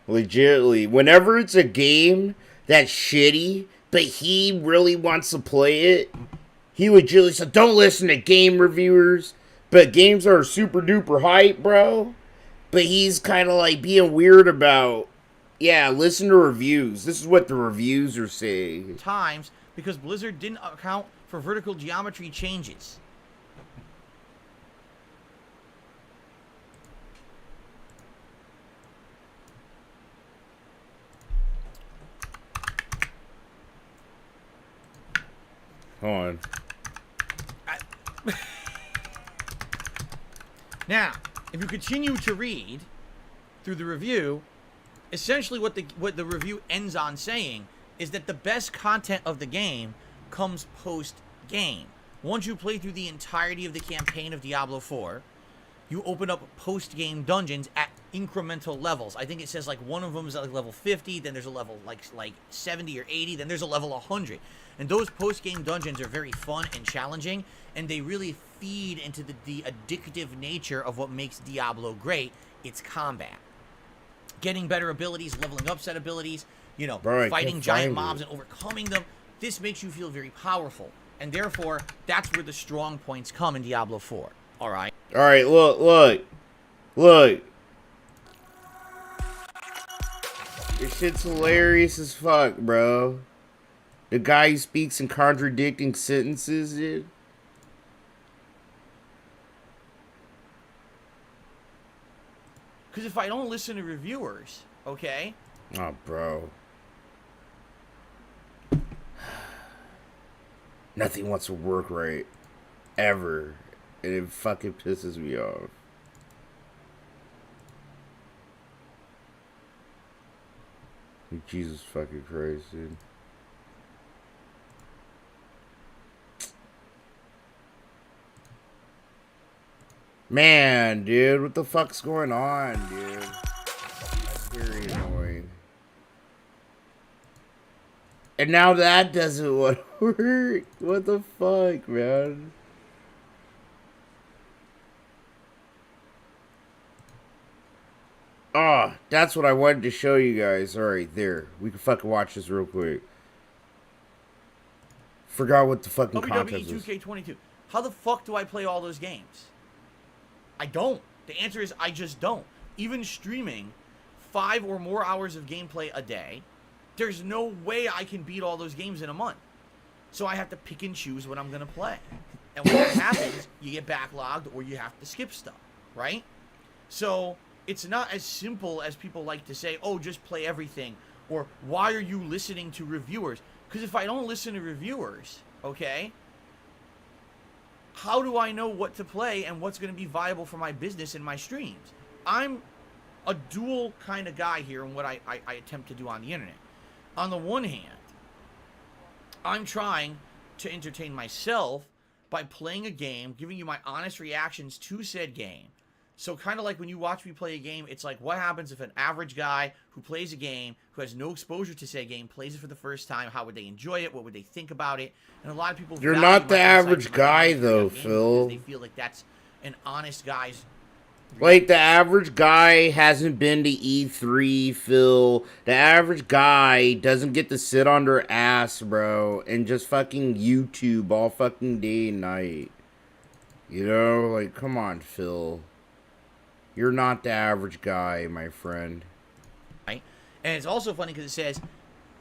Legitimately. Whenever it's a game that's shitty, but he really wants to play it, he legitimately said don't listen to game reviewers. But games are super duper hype, bro. But he's kind of like being weird about, yeah, listen to reviews. This is what the reviews are saying. Times because Blizzard didn't account for vertical geometry changes. Hold on. Now, if you continue to read through the review, essentially what the review ends on saying is that the best content of the game comes post-game. Once you play through the entirety of the campaign of Diablo 4, you open up post-game dungeons at incremental levels. I think it says like one of them is at like level 50, then there's a level like 70 or 80, then there's a level 100. And those post-game dungeons are very fun and challenging, and they really feed into the addictive nature of what makes Diablo great. It's combat. Getting better abilities, leveling up set abilities, you know, fighting giant mobs and overcoming them. This makes you feel very powerful. And therefore, that's where the strong points come in Diablo 4. Alright? Alright, look. This shit's hilarious as fuck, bro. The guy who speaks in contradicting sentences, dude. Because if I don't listen to reviewers, okay? Oh, bro. Nothing wants to work right. Ever. And it fucking pisses me off. Jesus fucking Christ, dude. Man, dude, what the fuck's going on, dude? That's very annoying. And now that doesn't want to work. What the fuck, man? Oh, that's what I wanted to show you guys. Alright, there. We can fucking watch this real quick. Forgot what the fucking contest was. WWE 2K22. How the fuck do I play all those games? I don't. The answer is I just don't. Even streaming 5 or more hours of gameplay a day, there's no way I can beat all those games in a month. So I have to pick and choose what I'm going to play. And when that happens, you get backlogged or you have to skip stuff, right? So it's not as simple as people like to say, oh, just play everything. Or why are you listening to reviewers? Because if I don't listen to reviewers, okay, how do I know what to play and what's going to be viable for my business and my streams? I'm a dual kind of guy here in what I attempt to do on the internet. On the one hand, I'm trying to entertain myself by playing a game, giving you my honest reactions to said game. So kind of like when you watch me play a game, it's like what happens if an average guy who plays a game, who has no exposure to said game, plays it for the first time? How would they enjoy it? What would they think about it? And a lot of people... You're not the average guy, though, Phil. They feel like that's an honest guy's... Like, the average guy hasn't been to E3, Phil. The average guy doesn't get to sit on their ass, bro, and just fucking YouTube all fucking day and night. You know? Like, come on, Phil. You're not the average guy, my friend. Right? And it's also funny because it says,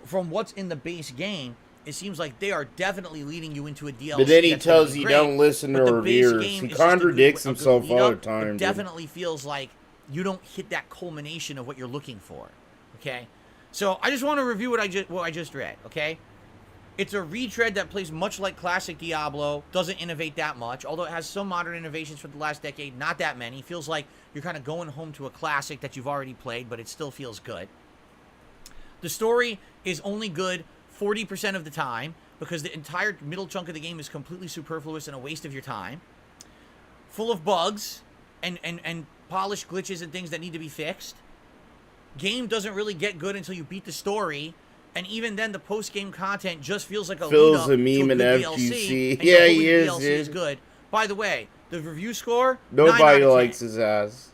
from what's in the base game, it seems like they are definitely leading you into a DLC. But then he that's gonna tells be you great, don't listen to but the base reviewers. game He is just a good- contradicts a good himself lead all up. the time, It dude. definitely feels like you don't hit that culmination of what you're looking for. Okay? So I just want to review what I just read, okay? It's a retread that plays much like classic Diablo, doesn't innovate that much, although it has some modern innovations for the last decade, not that many. Feels like you're kind of going home to a classic that you've already played, but it still feels good. The story is only good 40% of the time, because the entire middle chunk of the game is completely superfluous and a waste of your time. Full of bugs and polished glitches and things that need to be fixed. Game doesn't really get good until you beat the story. And even then, the post-game content just feels like a Phil's lead-up a meme to a in good FGC. DLC. And Yeah, you're he hoping is, the DLC is dude. good. By the way, the review score, 9 Nobody out of 10. likes his ass.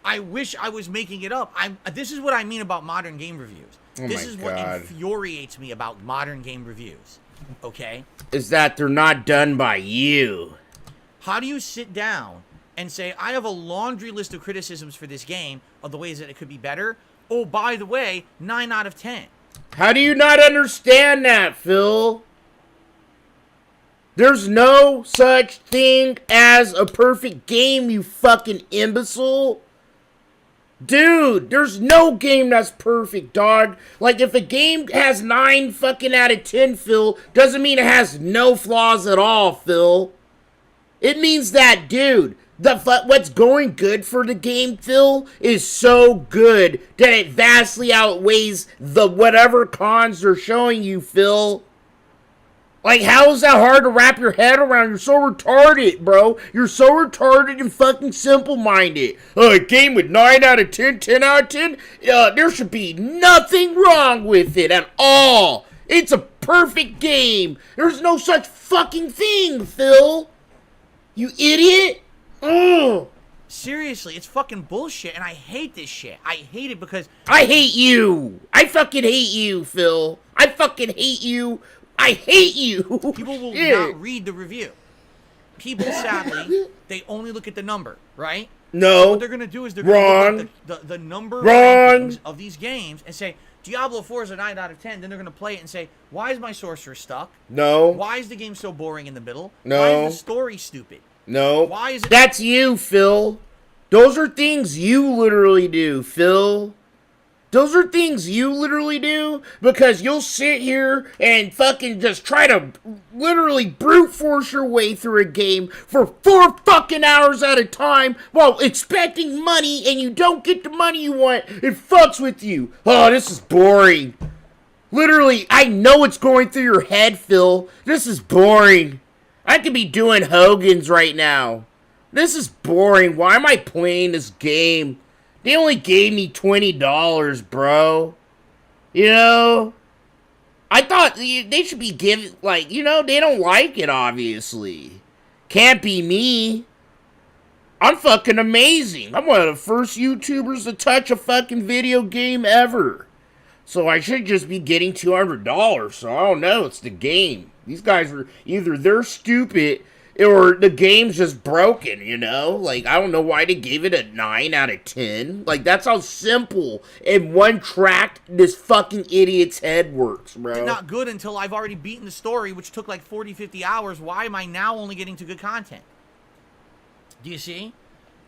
I wish I was making it up. This is what I mean about modern game reviews. Oh This my is what God. infuriates me about modern game reviews. Okay? Is that they're not done by you. How do you sit down and say, I have a laundry list of criticisms for this game of the ways that it could be better? Oh, by the way, 9 out of 10. How do you not understand that, Phil? There's no such thing as a perfect game, you fucking imbecile. Dude, there's no game that's perfect, dog. Like, if a game has 9 fucking out of 10, Phil, doesn't mean it has no flaws at all, Phil. It means that, dude, what's going good for the game, Phil, is so good that it vastly outweighs the whatever cons they're showing you, Phil. Like, how is that hard to wrap your head around? You're so retarded, bro. You're so retarded and fucking simple-minded. A game with 9 out of 10, 10 out of 10? There should be nothing wrong with it at all. It's a perfect game. There's no such fucking thing, Phil. You idiot. Ugh. Seriously, it's fucking bullshit, and I hate this shit. I hate it because... I hate you. I fucking hate you, Phil. I fucking hate you. I hate you. People will Shit. not read the review. People, sadly, they only look at the number, right? No. What they're going to do is they're going to look at the number Wrong. rankings of these games and say, Diablo 4 is a 9 out of 10. Then they're going to play it and say, why is my sorcerer stuck? No. Why is the game so boring in the middle? No. Why is the story stupid? No. Why is it... That's you, Phil. Those are things you literally do, Phil. Those are things you literally do because you'll sit here and fucking just try to literally brute force your way through a game for 4 fucking hours at a time while expecting money and you don't get the money you want. It fucks with you. Oh, this is boring. Literally, I know what's going through your head, Phil. This is boring. I could be doing Hogan's right now. This is boring. Why am I playing this game? They only gave me $20, bro. You know? I thought they should be giving, like, you know, they don't like it, obviously. Can't be me. I'm fucking amazing. I'm one of the first YouTubers to touch a fucking video game ever. So I should just be getting $200. So I don't know. It's the game. These guys are either they're stupid or the game's just broken, you know? Like, I don't know why they gave it a 9 out of 10. Like, that's how simple and one-tracked this fucking idiot's head works, bro. It's not good until I've already beaten the story, which took like 40, 50 hours. Why am I now only getting to good content? Do you see?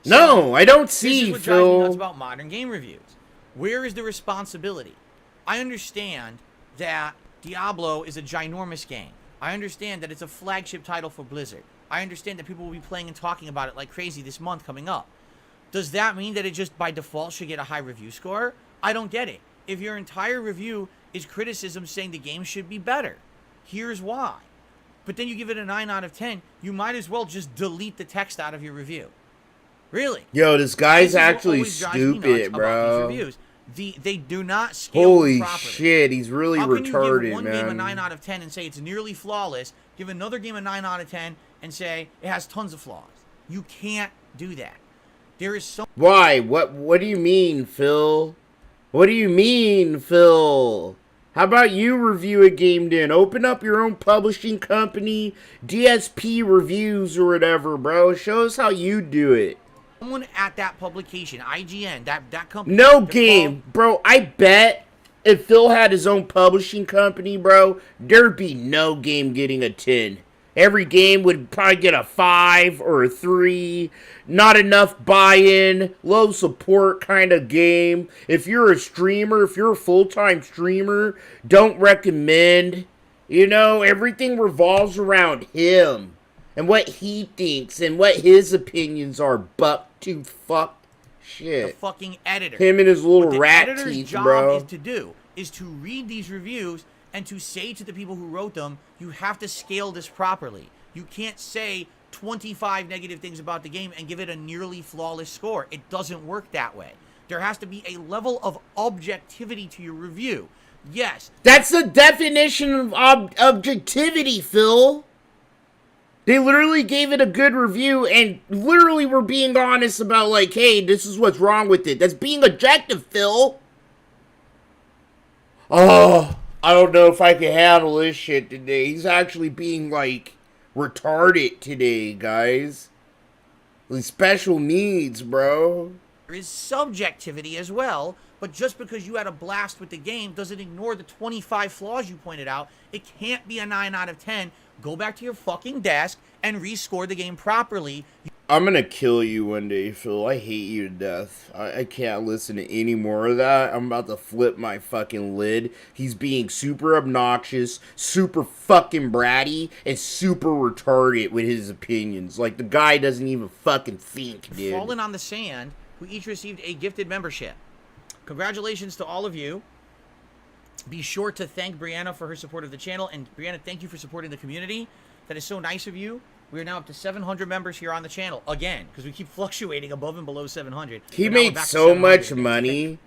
No, I don't This see, is what drives me nuts Phil. about modern game reviews. Where is the responsibility? I understand that Diablo is a ginormous game. I understand that it's a flagship title for Blizzard. I understand that people will be playing and talking about it like crazy this month coming up. Does that mean that it just by default should get a high review score? I don't get it. If your entire review is criticism saying the game should be better, here's why. But then you give it a 9 out of 10, you might as well just delete the text out of your review. Really? Yo, this guy's This is what actually always drives me nuts stupid, about bro. these reviews. They do not scale Holy properly. shit, he's really How can retarded, you give one game a man. 9 out of 10 and say it's nearly flawless, give another game a 9 out of 10 and say it has tons of flaws? You can't do that. There is so... Why? What do you mean, Phil? What do you mean, Phil? How about you review a game then? Open up your own publishing company, DSP reviews or whatever, bro. Show us how you do it. Someone at that publication, IGN, that company. No game, bro. I bet if Phil had his own publishing company, bro, there'd be no game getting a 10. Every game would probably get a 5 or a 3. Not enough buy-in, low support kind of game. If you're a streamer, if you're a full-time streamer, don't recommend. You know, everything revolves around him and what he thinks and what his opinions are. Buck-tooth fuck shit. The fucking editor. Him and his little what rat the editor's teeth, job bro. is to do is to read these reviews and to say to the people who wrote them, you have to scale this properly. You can't say 25 negative things about the game and give it a nearly flawless score. It doesn't work that way. There has to be a level of objectivity to your review. Yes. That's the definition of objectivity, Phil. They literally gave it a good review and literally were being honest about, like, hey, this is what's wrong with it. That's being objective, Phil. Oh, I don't know if I can handle this shit today. He's actually being, like, retarded today, guys. With special needs, bro. There is subjectivity as well, but just because you had a blast with the game doesn't ignore the 25 flaws you pointed out. It can't be a 9 out of 10. Go back to your fucking desk and rescore the game properly. I'm gonna kill you one day, Phil. I hate you to death. I can't listen to any more of that. I'm about to flip my fucking lid. He's being super obnoxious, super fucking bratty, and super retarded with his opinions. Like, the guy doesn't even fucking think, dude. Fallen on the Sand, who each received a gifted membership. Congratulations to all of you. Be sure to thank Brianna for her support of the channel. And Brianna, thank you for supporting the community. That is so nice of you. We are now up to 700 members here on the channel. Again, because we keep fluctuating above and below 700. He made so much money.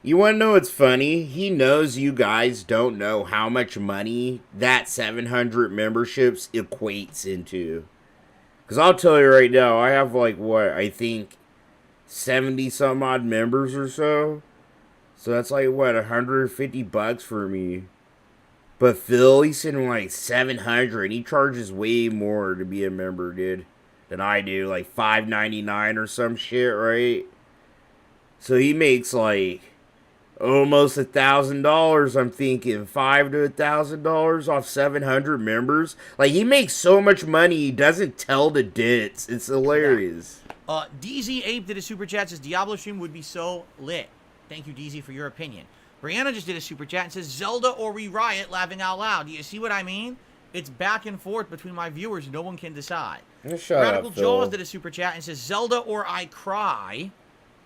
You want to know what's funny? He knows you guys don't know how much money that 700 memberships equates into. Because I'll tell you right now, I have like, what, I think 70 some odd members or so. So that's like, what, $150 for me. But Phil, he's sitting like 700. He charges way more to be a member, dude, than I do. Like $5.99 or some shit, right? So he makes like almost $1,000. I'm thinking $500 to $1,000 off 700 members. Like, he makes so much money, he doesn't tell the dits. It's hilarious. DZ Ape did a super chat, says Diablo stream would be so lit. Thank you, DZ, for your opinion. Brianna just did a super chat and says, Zelda or We Riot, laughing out loud. Do you see what I mean? It's back and forth between my viewers. No one can decide. Shut Radical up, Jaws Phil. did a super chat and says, Zelda or I Cry.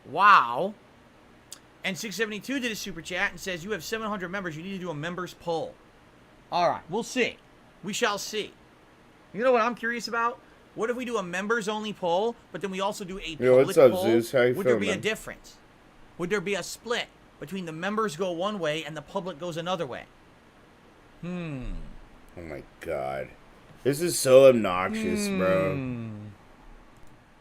Wow. And 672 did a super chat and says, you have 700 members. You need to do a members poll. All right, we'll see. We shall see. You know what I'm curious about? What if we do a members-only poll, but then we also do a public what's up, poll? Zeus? How you Would there be a feeling? difference? Would there be a split between the members go one way and the public goes another way? Oh my god. This is so obnoxious, bro.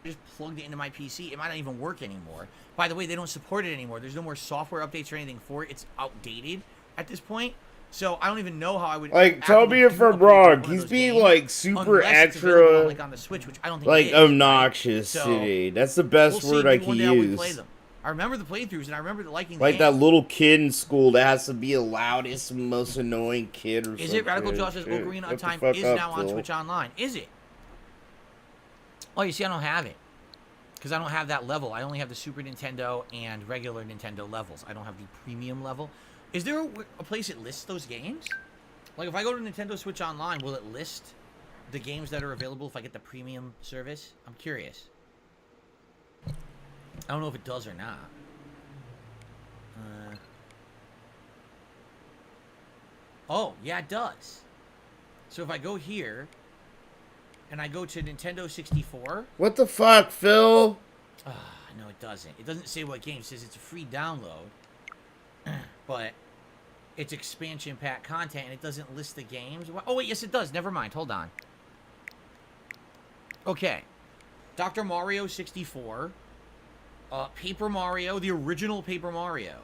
Just plugged it into my PC. It might not even work anymore. By the way, they don't support it anymore. There's no more software updates or anything for it. It's outdated at this point. So I don't even know how I would. Like, tell me if I'm wrong. He's being like super extra, like on the Switch, which I don't think like it is, obnoxious right? today. That's the best we'll word see. I Maybe can one day I would play use. them. I remember the playthroughs and I remember liking the Like game. that little kid in school that has to be the loudest, most annoying kid or something. Is it? Radical Josh says Shit. Ocarina Shut of the Time fuck is up, now on Phil. Switch Online. Is it? Oh, you see, I don't have it. Because I don't have that level. I only have the Super Nintendo and regular Nintendo levels. I don't have the premium level. Is there a place that lists those games? Like, if I go to Nintendo Switch Online, will it list the games that are available if I get the premium service? I'm curious. I don't know if it does or not. Oh, yeah, it does. So if I go here, and I go to Nintendo 64... What the fuck, Phil? No, it doesn't. It doesn't say what game. It says it's a free download. But it's expansion pack content, and it doesn't list the games. Oh, wait, yes, it does. Never mind. Hold on. Okay. Dr. Mario 64. Paper Mario, the original Paper Mario.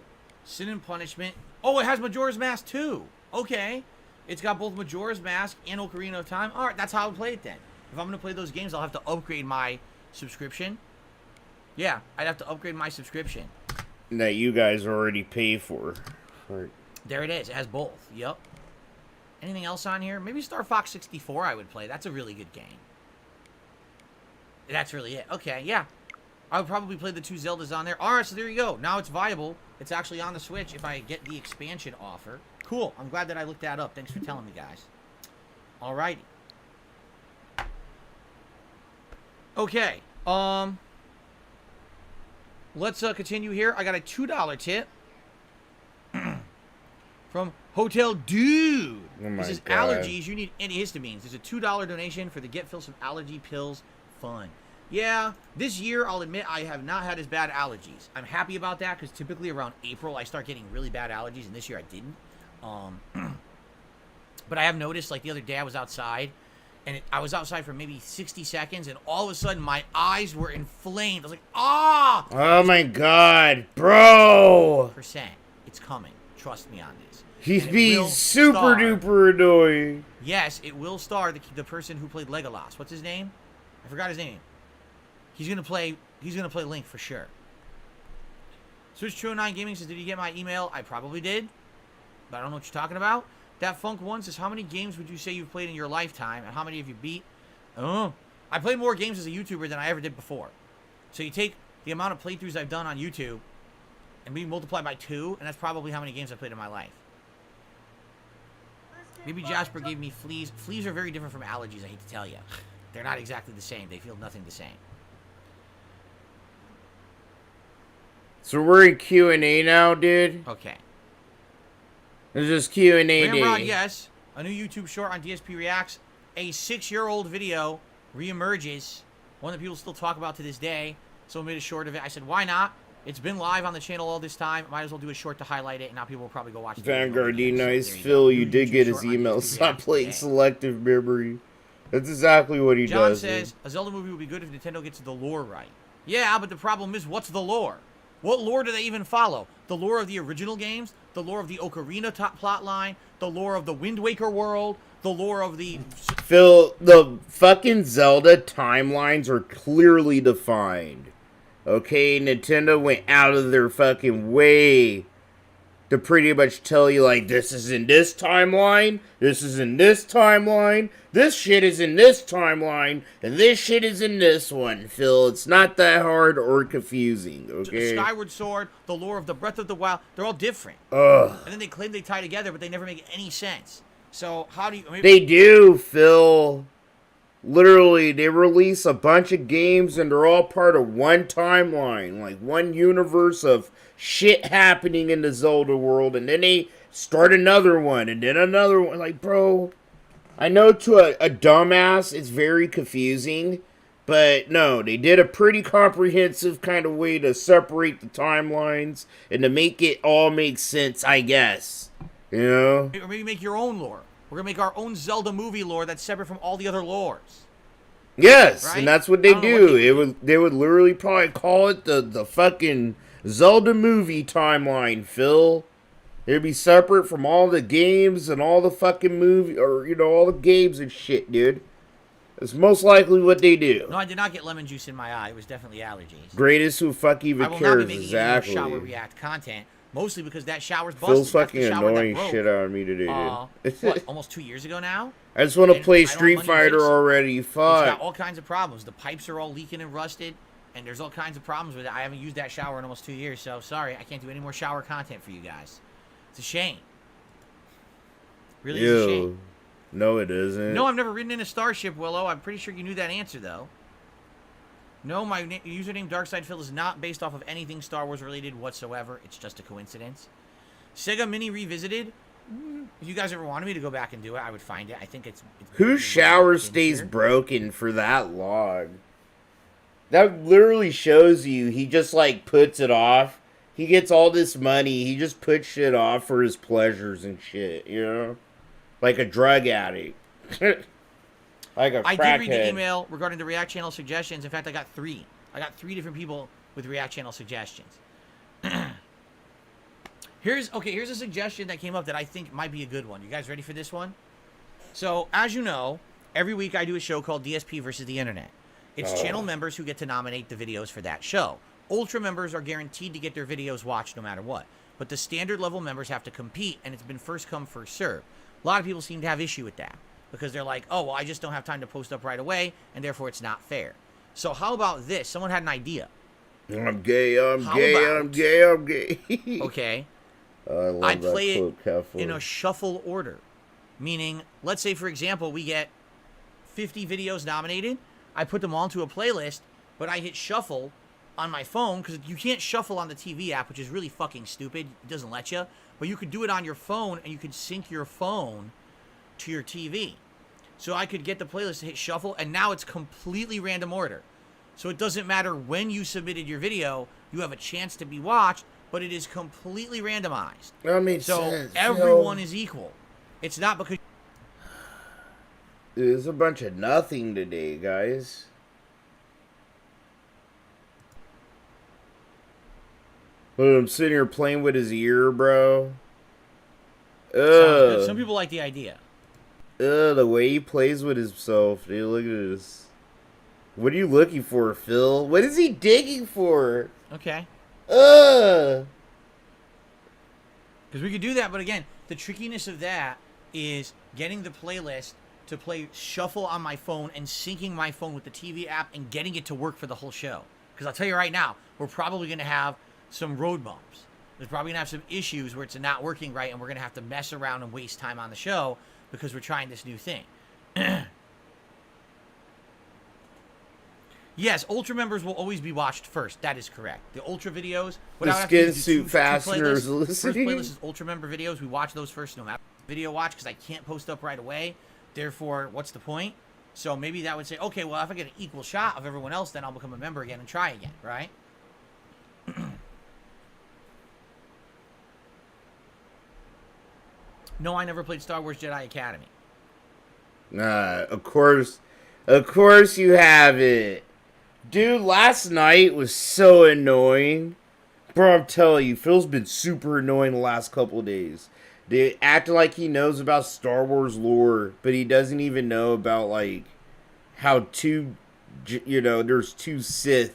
Sin and Punishment. Oh, it has Majora's Mask too. Okay. It's got both Majora's Mask and Ocarina of Time. All right, that's how I'll play it then. If I'm going to play those games, I'll have to upgrade my subscription. Yeah, I'd have to upgrade my subscription. That you guys already pay for. There it is. It has both. Yep. Anything else on here? Maybe Star Fox 64 I would play. That's a really good game. That's really it. Okay, yeah. I would probably play the 2 Zeldas on there. All right, so there you go. Now it's viable. It's actually on the Switch if I get the expansion offer. Cool. I'm glad that I looked that up. Thanks for telling me, guys. All righty. Okay. Let's continue here. I got a $2 tip from Hotel Dude. Oh this is God. allergies. You need antihistamines. There's a $2 donation for the Get Phil Some Allergy Pills Fund. Yeah, this year, I'll admit, I have not had as bad allergies. I'm happy about that because typically around April, I start getting really bad allergies, and this year I didn't. But I have noticed, like the other day I was outside, and I was outside for maybe 60 seconds, and all of a sudden my eyes were inflamed. I was like, ah! Oh my God, bro! It's coming. Trust me on this. He's being super duper annoying. Yes, it will star the person who played Legolas. What's his name? I forgot his name. He's gonna play Link for sure. Switch 209 Gaming says, did you get my email? I probably did, but I don't know what you're talking about. That Funk One says, how many games would you say you've played in your lifetime, and how many have you beat? Oh, I played more games as a YouTuber than I ever did before. So you take the amount of playthroughs I've done on YouTube, and we multiply by 2, and that's probably how many games I've played in my life. Maybe Jasper gave me fleas. Fleas are very different from allergies, I hate to tell you. They're not exactly the same. They feel nothing the same. So we're in Q&A now, dude? Okay. It's just Q&A Ramrod, day. yes. A new YouTube short on DSP Reacts. A 6-year-old video reemerges. One that people still talk about to this day. Someone made a short of it. I said, why not? It's been live on the channel all this time. Might as well do a short to highlight it, and now people will probably go watch it. Vanguard D, nice. Phil, you did get his email. Stop playing selective memory. That's exactly what he John does. says, a Zelda movie would be good if Nintendo gets the lore right. Yeah, but the problem is, what's the lore? What lore do they even follow? The lore of the original games? The lore of the Ocarina plot line? The lore of the Wind Waker world? The lore of the... Phil, the fucking Zelda timelines are clearly defined. Okay, Nintendo went out of their fucking way to pretty much tell you, like, this is in this timeline, this is in this timeline, this shit is in this timeline, and this shit is in this one, Phil. It's not that hard or confusing, okay? Skyward Sword, the lore of the Breath of the Wild, they're all different. Ugh. And then they claim they tie together, but they never make any sense. So, how do you... They do, Phil. Literally, they release a bunch of games and they're all part of one timeline. Like, one universe of shit happening in the Zelda world. And then they start another one and then another one. Like, bro, I know to a dumbass it's very confusing. But no, they did a pretty comprehensive kind of way to separate the timelines and to make it all make sense, I guess. You know? Or maybe make your own lore. We're going to make our own Zelda movie lore that's separate from all the other lores. Yes, right? and that's what they do. They would literally probably call it the fucking Zelda movie timeline, Phil. It'd be separate from all the games and all the fucking movie, or, you know, all the games and shit, dude. It's most likely what they do. No, I did not get lemon juice in my eye. It was definitely allergies. Greatest who fuck even I will cares, not be making exactly. any more shower react content. Mostly because that shower's busted. Phil's fucking annoying shit out of me today, dude. What, almost 2 years ago now? I just want to play Street Fighter already. Fuck. It's got all kinds of problems. The pipes are all leaking and rusted, and there's all kinds of problems with it. I haven't used that shower in almost 2 years, so sorry, I can't do any more shower content for you guys. It's a shame. Really is a shame. No, it isn't. No, I've never ridden in a Starship, Willow. I'm pretty sure you knew that answer, though. No, my username DarkSidePhil is not based off of anything Star Wars related whatsoever. It's just a coincidence. Sega Mini Revisited. If you guys ever wanted me to go back and do it, I would find it. I think it's whose shower stays broken for that long? That literally shows you he just like puts it off. He gets all this money. He just puts shit off for his pleasures and shit, you know? Like a drug addict. Like a crackhead. I did read the email regarding the React channel suggestions. In fact, I got 3. I got 3 different people with React channel suggestions. Here's a suggestion that came up that I think might be a good one. You guys ready for this one? So, as you know, every week I do a show called DSP versus the Internet. It's channel members who get to nominate the videos for that show. Ultra members are guaranteed to get their videos watched no matter what. But the standard level members have to compete, and it's been first come, first serve. A lot of people seem to have issue with that because they're like, oh, well, I just don't have time to post up right away, and therefore it's not fair. So how about this? Someone had an idea. I'm gay, I'm gay. Okay. I love I that play quote, it careful. in a shuffle order. Meaning, let's say, for example, we get 50 videos nominated. I put them all into a playlist, but I hit shuffle on my phone because you can't shuffle on the TV app, which is really fucking stupid. It doesn't let you. But you could do it on your phone, and you could sync your phone to your TV. So I could get the playlist to hit shuffle, and now it's completely random order. So it doesn't matter when you submitted your video, you have a chance to be watched, but it is completely randomized. That makes so sense. everyone is equal. It's not because... There's a bunch of nothing today, guys. But I'm sitting here playing with his ear, bro. Sounds good. Some people like the idea. The way he plays with himself, dude. Look at this. What are you looking for, Phil? What is he digging for? Okay. Because we could do that, but again, the trickiness of that is getting the playlist to play shuffle on my phone and syncing my phone with the TV app and getting it to work for the whole show. Because I'll tell you right now, we're probably going to have some road bumps. There's probably going to have some issues where it's not working right, and we're going to have to mess around and waste time on the show because we're trying this new thing. Yes, Ultra members will always be watched first. That is correct. The Ultra videos... The skin suit fasteners First playlist is Ultra member videos. We watch those first no matter what video watch because I can't post up right away. Therefore, what's the point? So maybe that would say, okay, well, if I get an equal shot of everyone else, then I'll become a member again and try again, right? No, I never played Star Wars Jedi Academy. Of course you haven't. Dude, last night was so annoying. Bro, I'm telling you, Phil's been super annoying the last couple of days. They acting like he knows about Star Wars lore, but he doesn't even know about, like, how there's two Sith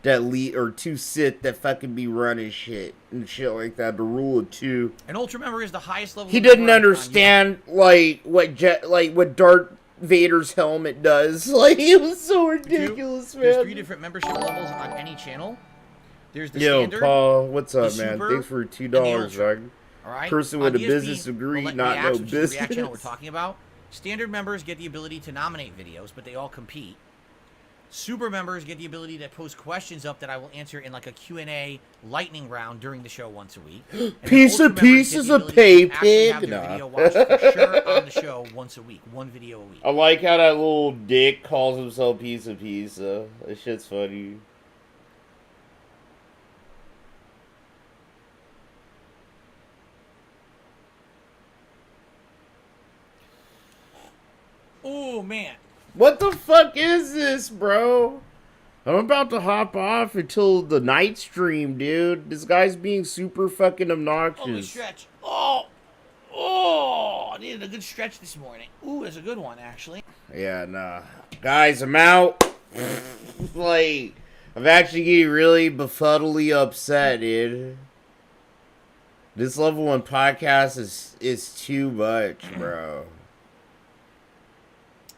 that lead, or two Sith that fucking be running shit and shit like that. The rule of two. An Ultra member is the highest level. He didn't understand, like, what Darth Vader's helmet does. Like, it was so ridiculous, man. There's 3 different membership levels on any channel. There's the Yo, standard, Paul, what's up, man? super, Thanks for $2, dog. All right. Person with a business degree, not no business. The React channel we're talking about. Standard members get the ability to nominate videos, but they all compete. Super members get the ability to post questions up that I will answer in like a Q&A lightning round during the show once a week. Piece of pieces of pay pig. Video watched for sure on the show once a week, 1 video a week. I like how that little dick calls himself piece of pizza. That shit's funny. Oh man. What the fuck is this, bro? I'm about to hop off until the night stream, dude. This guy's being super fucking obnoxious. Holy stretch. Oh, I needed a good stretch this morning. Ooh, that's a good one, actually. Yeah, nah. Guys, I'm out. Like, I'm actually getting really befuddly upset, dude. This level 1 podcast is too much, bro.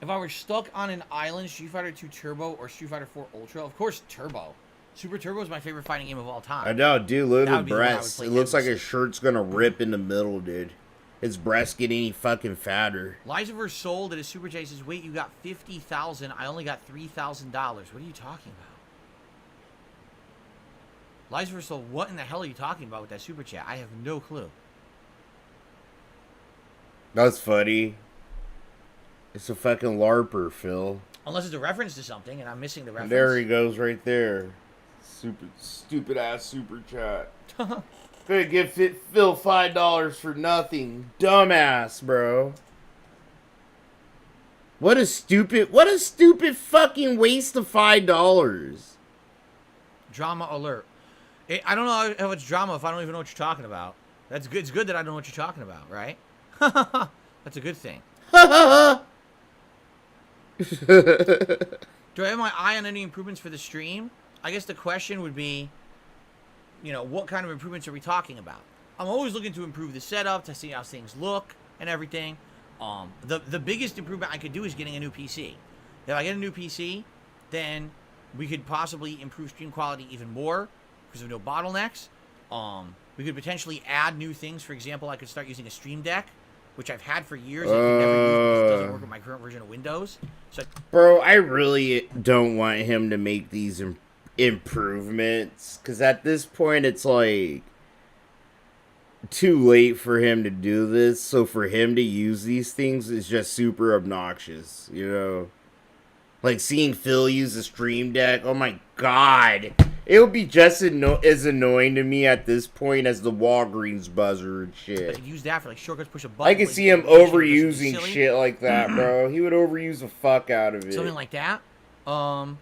If I were stuck on an island, Street Fighter 2 Turbo or Street Fighter 4 Ultra, of course Turbo. Super Turbo is my favorite fighting game of all time. I know, dude. Look That at would his be the one I would breasts. play It looks like endlessly. his shirt's gonna rip in the middle, dude. His breasts get any fucking fatter. Liza vs. Soul did a Super J says, wait, you got 50,000. I only got $3,000. What are you talking about? Liza vs. Soul, what in the hell are you talking about with that Super Chat? I have no clue. That's funny. It's a fucking LARPer, Phil. Unless it's a reference to something, and I'm missing the reference. There he goes right there. Stupid ass super chat. Gonna give Phil $5 for nothing. Dumbass, bro. What a stupid fucking waste of $5. Drama alert. I don't know if it's drama if I don't even know what you're talking about. That's good. It's good that I know what you're talking about, right? That's a good thing. Do I have my eye on any improvements for the stream? I guess the question would be, you know, what kind of improvements are we talking about? I'm always looking to improve the setup, to see how things look and everything. The biggest improvement I could do is getting a new PC. If I get a new PC, then we could possibly improve stream quality even more because of no bottlenecks. We could potentially add new things. For example, I could start using a Stream Deck, which I've had for years. I could never use because it doesn't work with my current version of Windows. So, bro, I really don't want him to make these improvements because at this point it's like too late for him to do this. So for him to use these things is just super obnoxious, you know? Like seeing Phil use a Stream Deck, oh my god. It would be just as annoying to me at this point as the Walgreens buzzer and shit. I could use that for like shortcuts, push a button. I could see him overusing shit like that, bro. He would overuse the fuck out of it. Something like that. I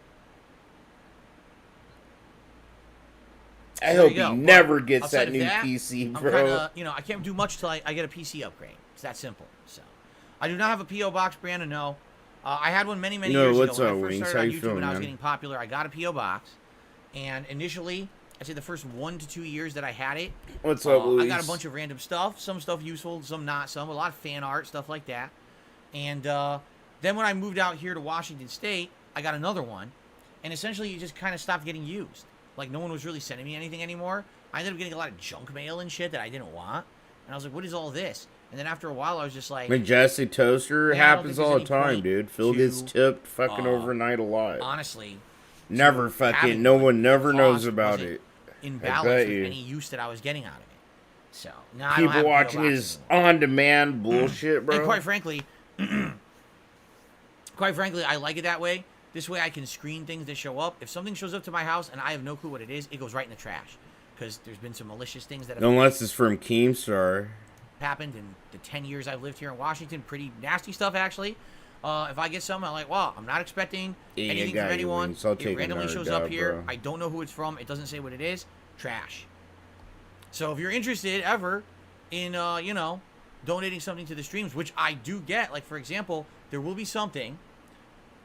hope he never gets that new PC, bro. I'm kinda, you know, I can't do much till I get a PC upgrade. It's that simple. So, I do not have a P.O. Box, Brandon, no. I had one many years ago. When I first started on YouTube and I was getting popular, I got a P.O. Box. And initially, I'd say the first 1 to 2 years that I had it, what's up, Luis? I got a bunch of random stuff. Some stuff useful, some not. Some a lot of fan art, stuff like that. And then when I moved out here to Washington State, I got another one. And essentially, it just kind of stopped getting used. Like, no one was really sending me anything anymore. I ended up getting a lot of junk mail and shit that I didn't want. And I was like, what is all this? And then after a while, I was just like... Majestic Toaster happens all the time, dude. Phil gets tipped fucking overnight a lot. Honestly... Never fucking... No one never knows about it. In balance with any use that I was getting out of it. So, now people I don't have watching his on-demand bullshit, bro. And quite frankly, I like it that way. This way I can screen things that show up. If something shows up to my house and I have no clue what it is, it goes right in the trash. Because there's been some malicious things that have... Unless it's from Keemstar. ...happened in the 10 years I've lived here in Washington. Pretty nasty stuff, actually. If I get something, I'm like, well, I'm not expecting anything from anyone. It randomly shows up here. Bro. I don't know who it's from. It doesn't say what it is. Trash. So if you're interested ever in, you know, donating something to the streams, which I do get, like, for example, there will be something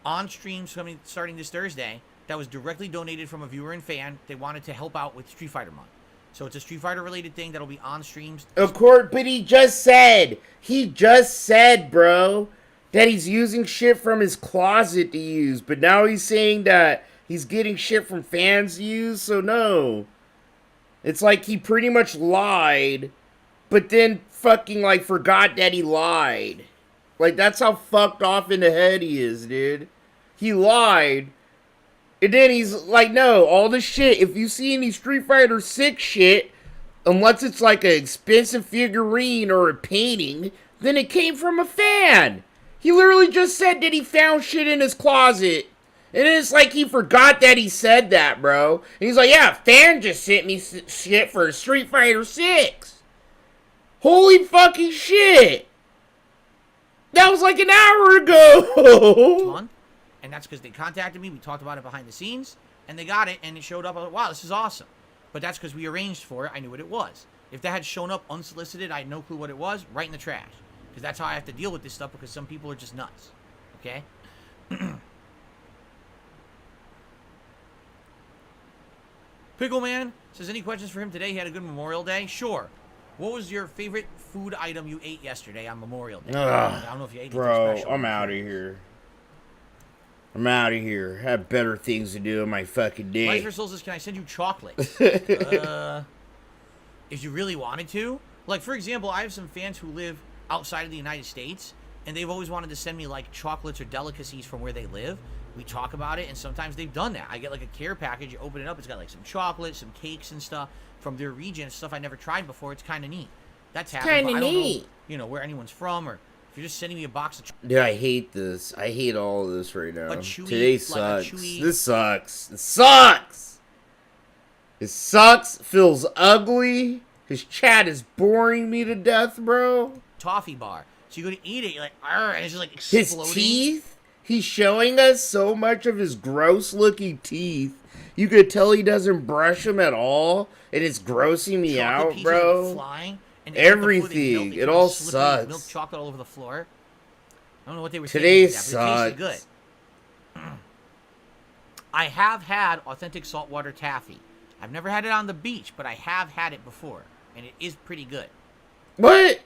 on streams starting this Thursday that was directly donated from a viewer and fan. They wanted to help out with Street Fighter month. So it's a Street Fighter related thing that'll be on streams. Of course, but he just said, bro, that he's using shit from his closet to use, but now he's saying that he's getting shit from fans to use, so no. It's like he pretty much lied, but then fucking, like, forgot that he lied. Like, that's how fucked off in the head he is, dude. He lied, and then he's like, no, all this shit, if you see any Street Fighter 6 shit, unless it's like an expensive figurine or a painting, then it came from a fan. He literally just said that he found shit in his closet. And it's like he forgot that he said that, bro. And he's like, yeah, a fan just sent me shit for Street Fighter 6. Holy fucking shit. That was like an hour ago. And that's because they contacted me. We talked about it behind the scenes. And they got it. And it showed up. I was like, wow, this is awesome. But that's because we arranged for it. I knew what it was. If that had shown up unsolicited, I had no clue what it was. Right in the trash. Because that's how I have to deal with this stuff, because some people are just nuts. Okay? Pickleman says, any questions for him today? He had a good Memorial Day? Sure. What was your favorite food item you ate yesterday on Memorial Day? I don't know if you ate anything special. I'm out of here. I'm out of here. I have better things to do in my fucking day. Life for Soul says, can I send you chocolates? If you really wanted to. Like, for example, I have some fans who live outside of the United States, and they've always wanted to send me, like, chocolates or delicacies from where they live. We talk about it, and sometimes they've done that. I get, like, a care package. You open it up. It's got, like, some chocolate, some cakes and stuff from their region, stuff I never tried before. It's kind of neat. That's happened, but I don't know, you know, where anyone's from, or if you're just sending me a box of Dude, I hate this. I hate all of this right now. Today sucks. This sucks. It sucks. It sucks. Feels ugly. His chat is boring me to death, bro. Toffee bar. So you go to eat it, you're like, and it's just like exploding. His teeth? He's showing us so much of his gross-looking teeth. You could tell he doesn't brush them at all, and it's grossing me out, bro. Flying, And they ate the food, they Everything. melted It to all slippery sucks. Milk chocolate all over the floor. I don't know what they were Today thinking with that, but it tasted good. I have had authentic saltwater taffy. I've never had it on the beach, but I have had it before, and it is pretty good. What?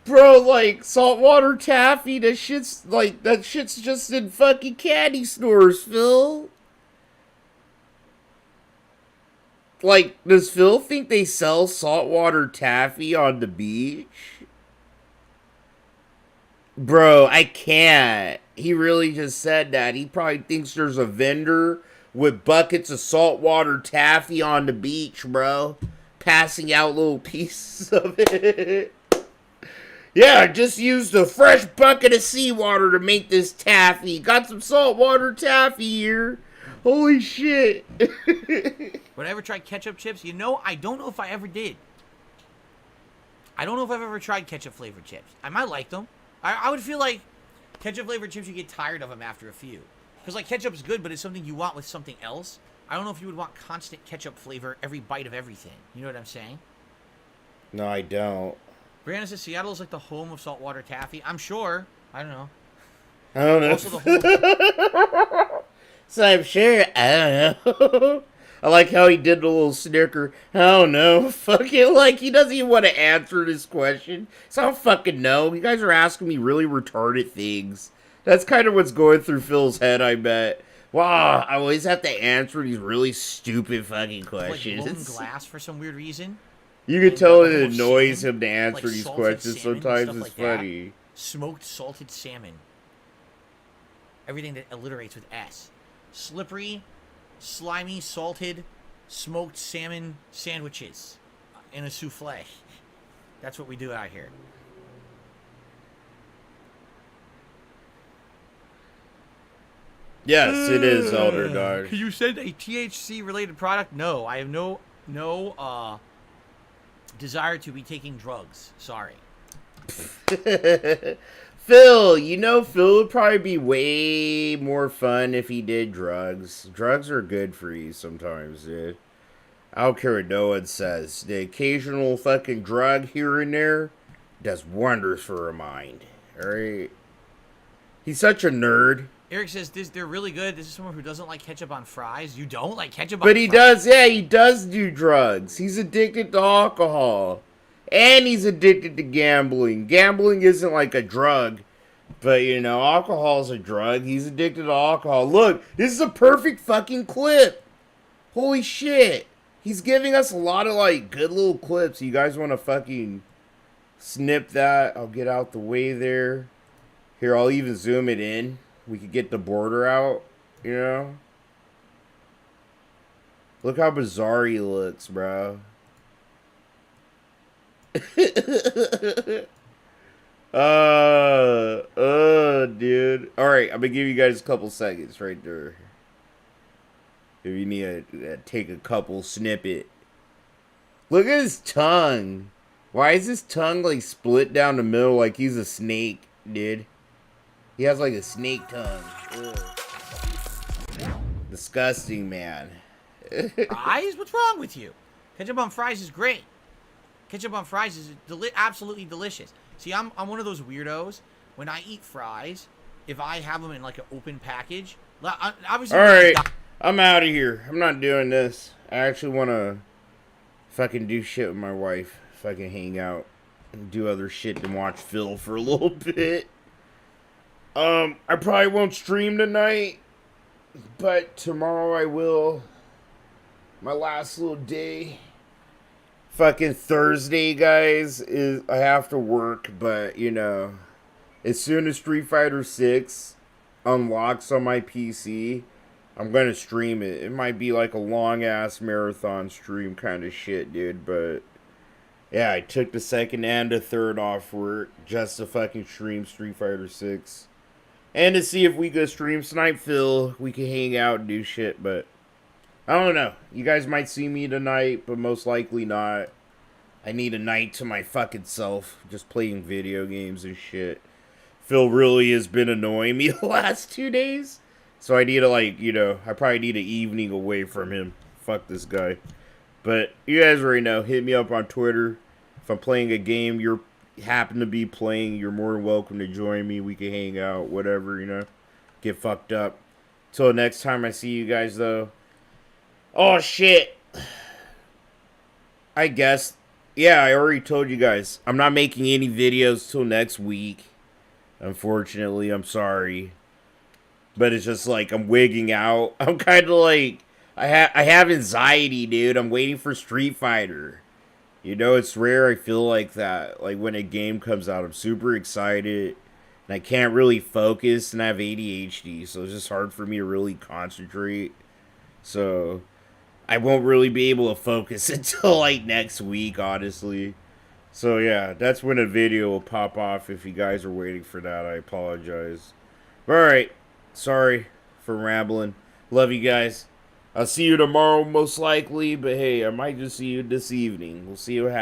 Bro, like, saltwater taffy, that shit's just in fucking candy stores, Phil. Like, does Phil think they sell saltwater taffy on the beach? Bro, I can't. He really just said that. He probably thinks there's a vendor with buckets of saltwater taffy on the beach, bro. Passing out little pieces of it. Yeah, just used a fresh bucket of seawater to make this taffy. Got some saltwater taffy here. Holy shit. Would I ever try ketchup chips? You know, I don't know if I ever did. I don't know if I've ever tried ketchup flavored chips. I might like them. I would feel like ketchup flavored chips, you get tired of them after a few. Because, like, ketchup's good, but it's something you want with something else. I don't know if you would want constant ketchup flavor every bite of everything. You know what I'm saying? No, I don't. Brianna says Seattle is like the home of saltwater taffy. I'm sure. I don't know. I don't know. Also the whole... So I'm sure. I don't know. I like how he did the little snicker. I don't know. Fucking, like, he doesn't even want to answer this question. So I don't fucking know. You guys are asking me really retarded things. That's kind of what's going through Phil's head, I bet. Wow, I always have to answer these really stupid fucking questions. Like blown glass for some weird reason. You can tell it annoys him to answer these questions. salmon, Sometimes stuff it's like that. funny. Smoked salted salmon. Everything that alliterates with S. Slippery, slimy, salted, smoked salmon sandwiches in a souffle. That's what we do out here. Yes, it is Elder Guard. Can you send a THC related product? No, I have no desire to be taking drugs. Sorry. Phil, you know Phil would probably be way more fun if he did drugs. Drugs are good for you sometimes, dude. I don't care what no one says. The occasional fucking drug here and there does wonders for a mind. Alright? He's such a nerd. Eric says they're really good. This is someone who doesn't like ketchup on fries. You don't like ketchup on But fries? he does, yeah, he does do drugs. He's addicted to alcohol. And he's addicted to gambling. Gambling isn't like a drug. But, you know, alcohol's a drug. He's addicted to alcohol. Look, this is a perfect fucking clip. Holy shit. He's giving us a lot of, like, good little clips. You guys want to fucking snip that? I'll get out the way there. Here, I'll even zoom it in. We could get the border out, you know? Look how bizarre he looks, bro. Dude. Alright, I'm gonna give you guys a couple seconds right there. If you need to take a couple snippet. Look at his tongue. Why is his tongue, like, split down the middle like he's a snake, dude? He has, like, a snake tongue. Ugh. Disgusting, man. Fries? What's wrong with you? Ketchup on fries is great. Ketchup on fries is absolutely delicious. See, I'm one of those weirdos. When I eat fries, if I have them in, like, an open package, obviously... Alright, I'm out of here. I'm not doing this. I actually want to fucking do shit with my wife. Fucking hang out and do other shit than watch Phil for a little bit. I probably won't stream tonight, but tomorrow I will. My last little day. Fucking Thursday, guys, is I have to work, but, you know, as soon as Street Fighter 6 unlocks on my PC, I'm going to stream it. It might be like a long-ass marathon stream kind of shit, dude, but yeah, I took the second and the third off work just to fucking stream Street Fighter 6. And to see if we could stream Snipe Phil, we can hang out and do shit, but I don't know. You guys might see me tonight, but most likely not. I need a night to my fucking self, just playing video games and shit. Phil really has been annoying me the last 2 days, so I need to, like, you know, I probably need an evening away from him Fuck this guy. But you guys already know. Hit me up on Twitter. If I'm playing a game you're happen to be playing, you're more than welcome to join me. We can hang out, whatever, you know. Get fucked up. Till next time I see you guys, though. Oh, shit. I guess. Yeah, I already told you guys. I'm not making any videos till next week. Unfortunately, I'm sorry. But it's just like I'm wigging out. I'm kind of like... I have anxiety, dude. I'm waiting for Street Fighter. You know, it's rare I feel like that. Like, when a game comes out, I'm super excited. And I can't really focus, and I have ADHD. So it's just hard for me to really concentrate. So, I won't really be able to focus until, like, next week, honestly. So, yeah, that's when a video will pop off. If you guys are waiting for that, I apologize. Alright. Sorry for rambling. Love you guys. I'll see you tomorrow, most likely. But, hey, I might just see you this evening. We'll see what happens.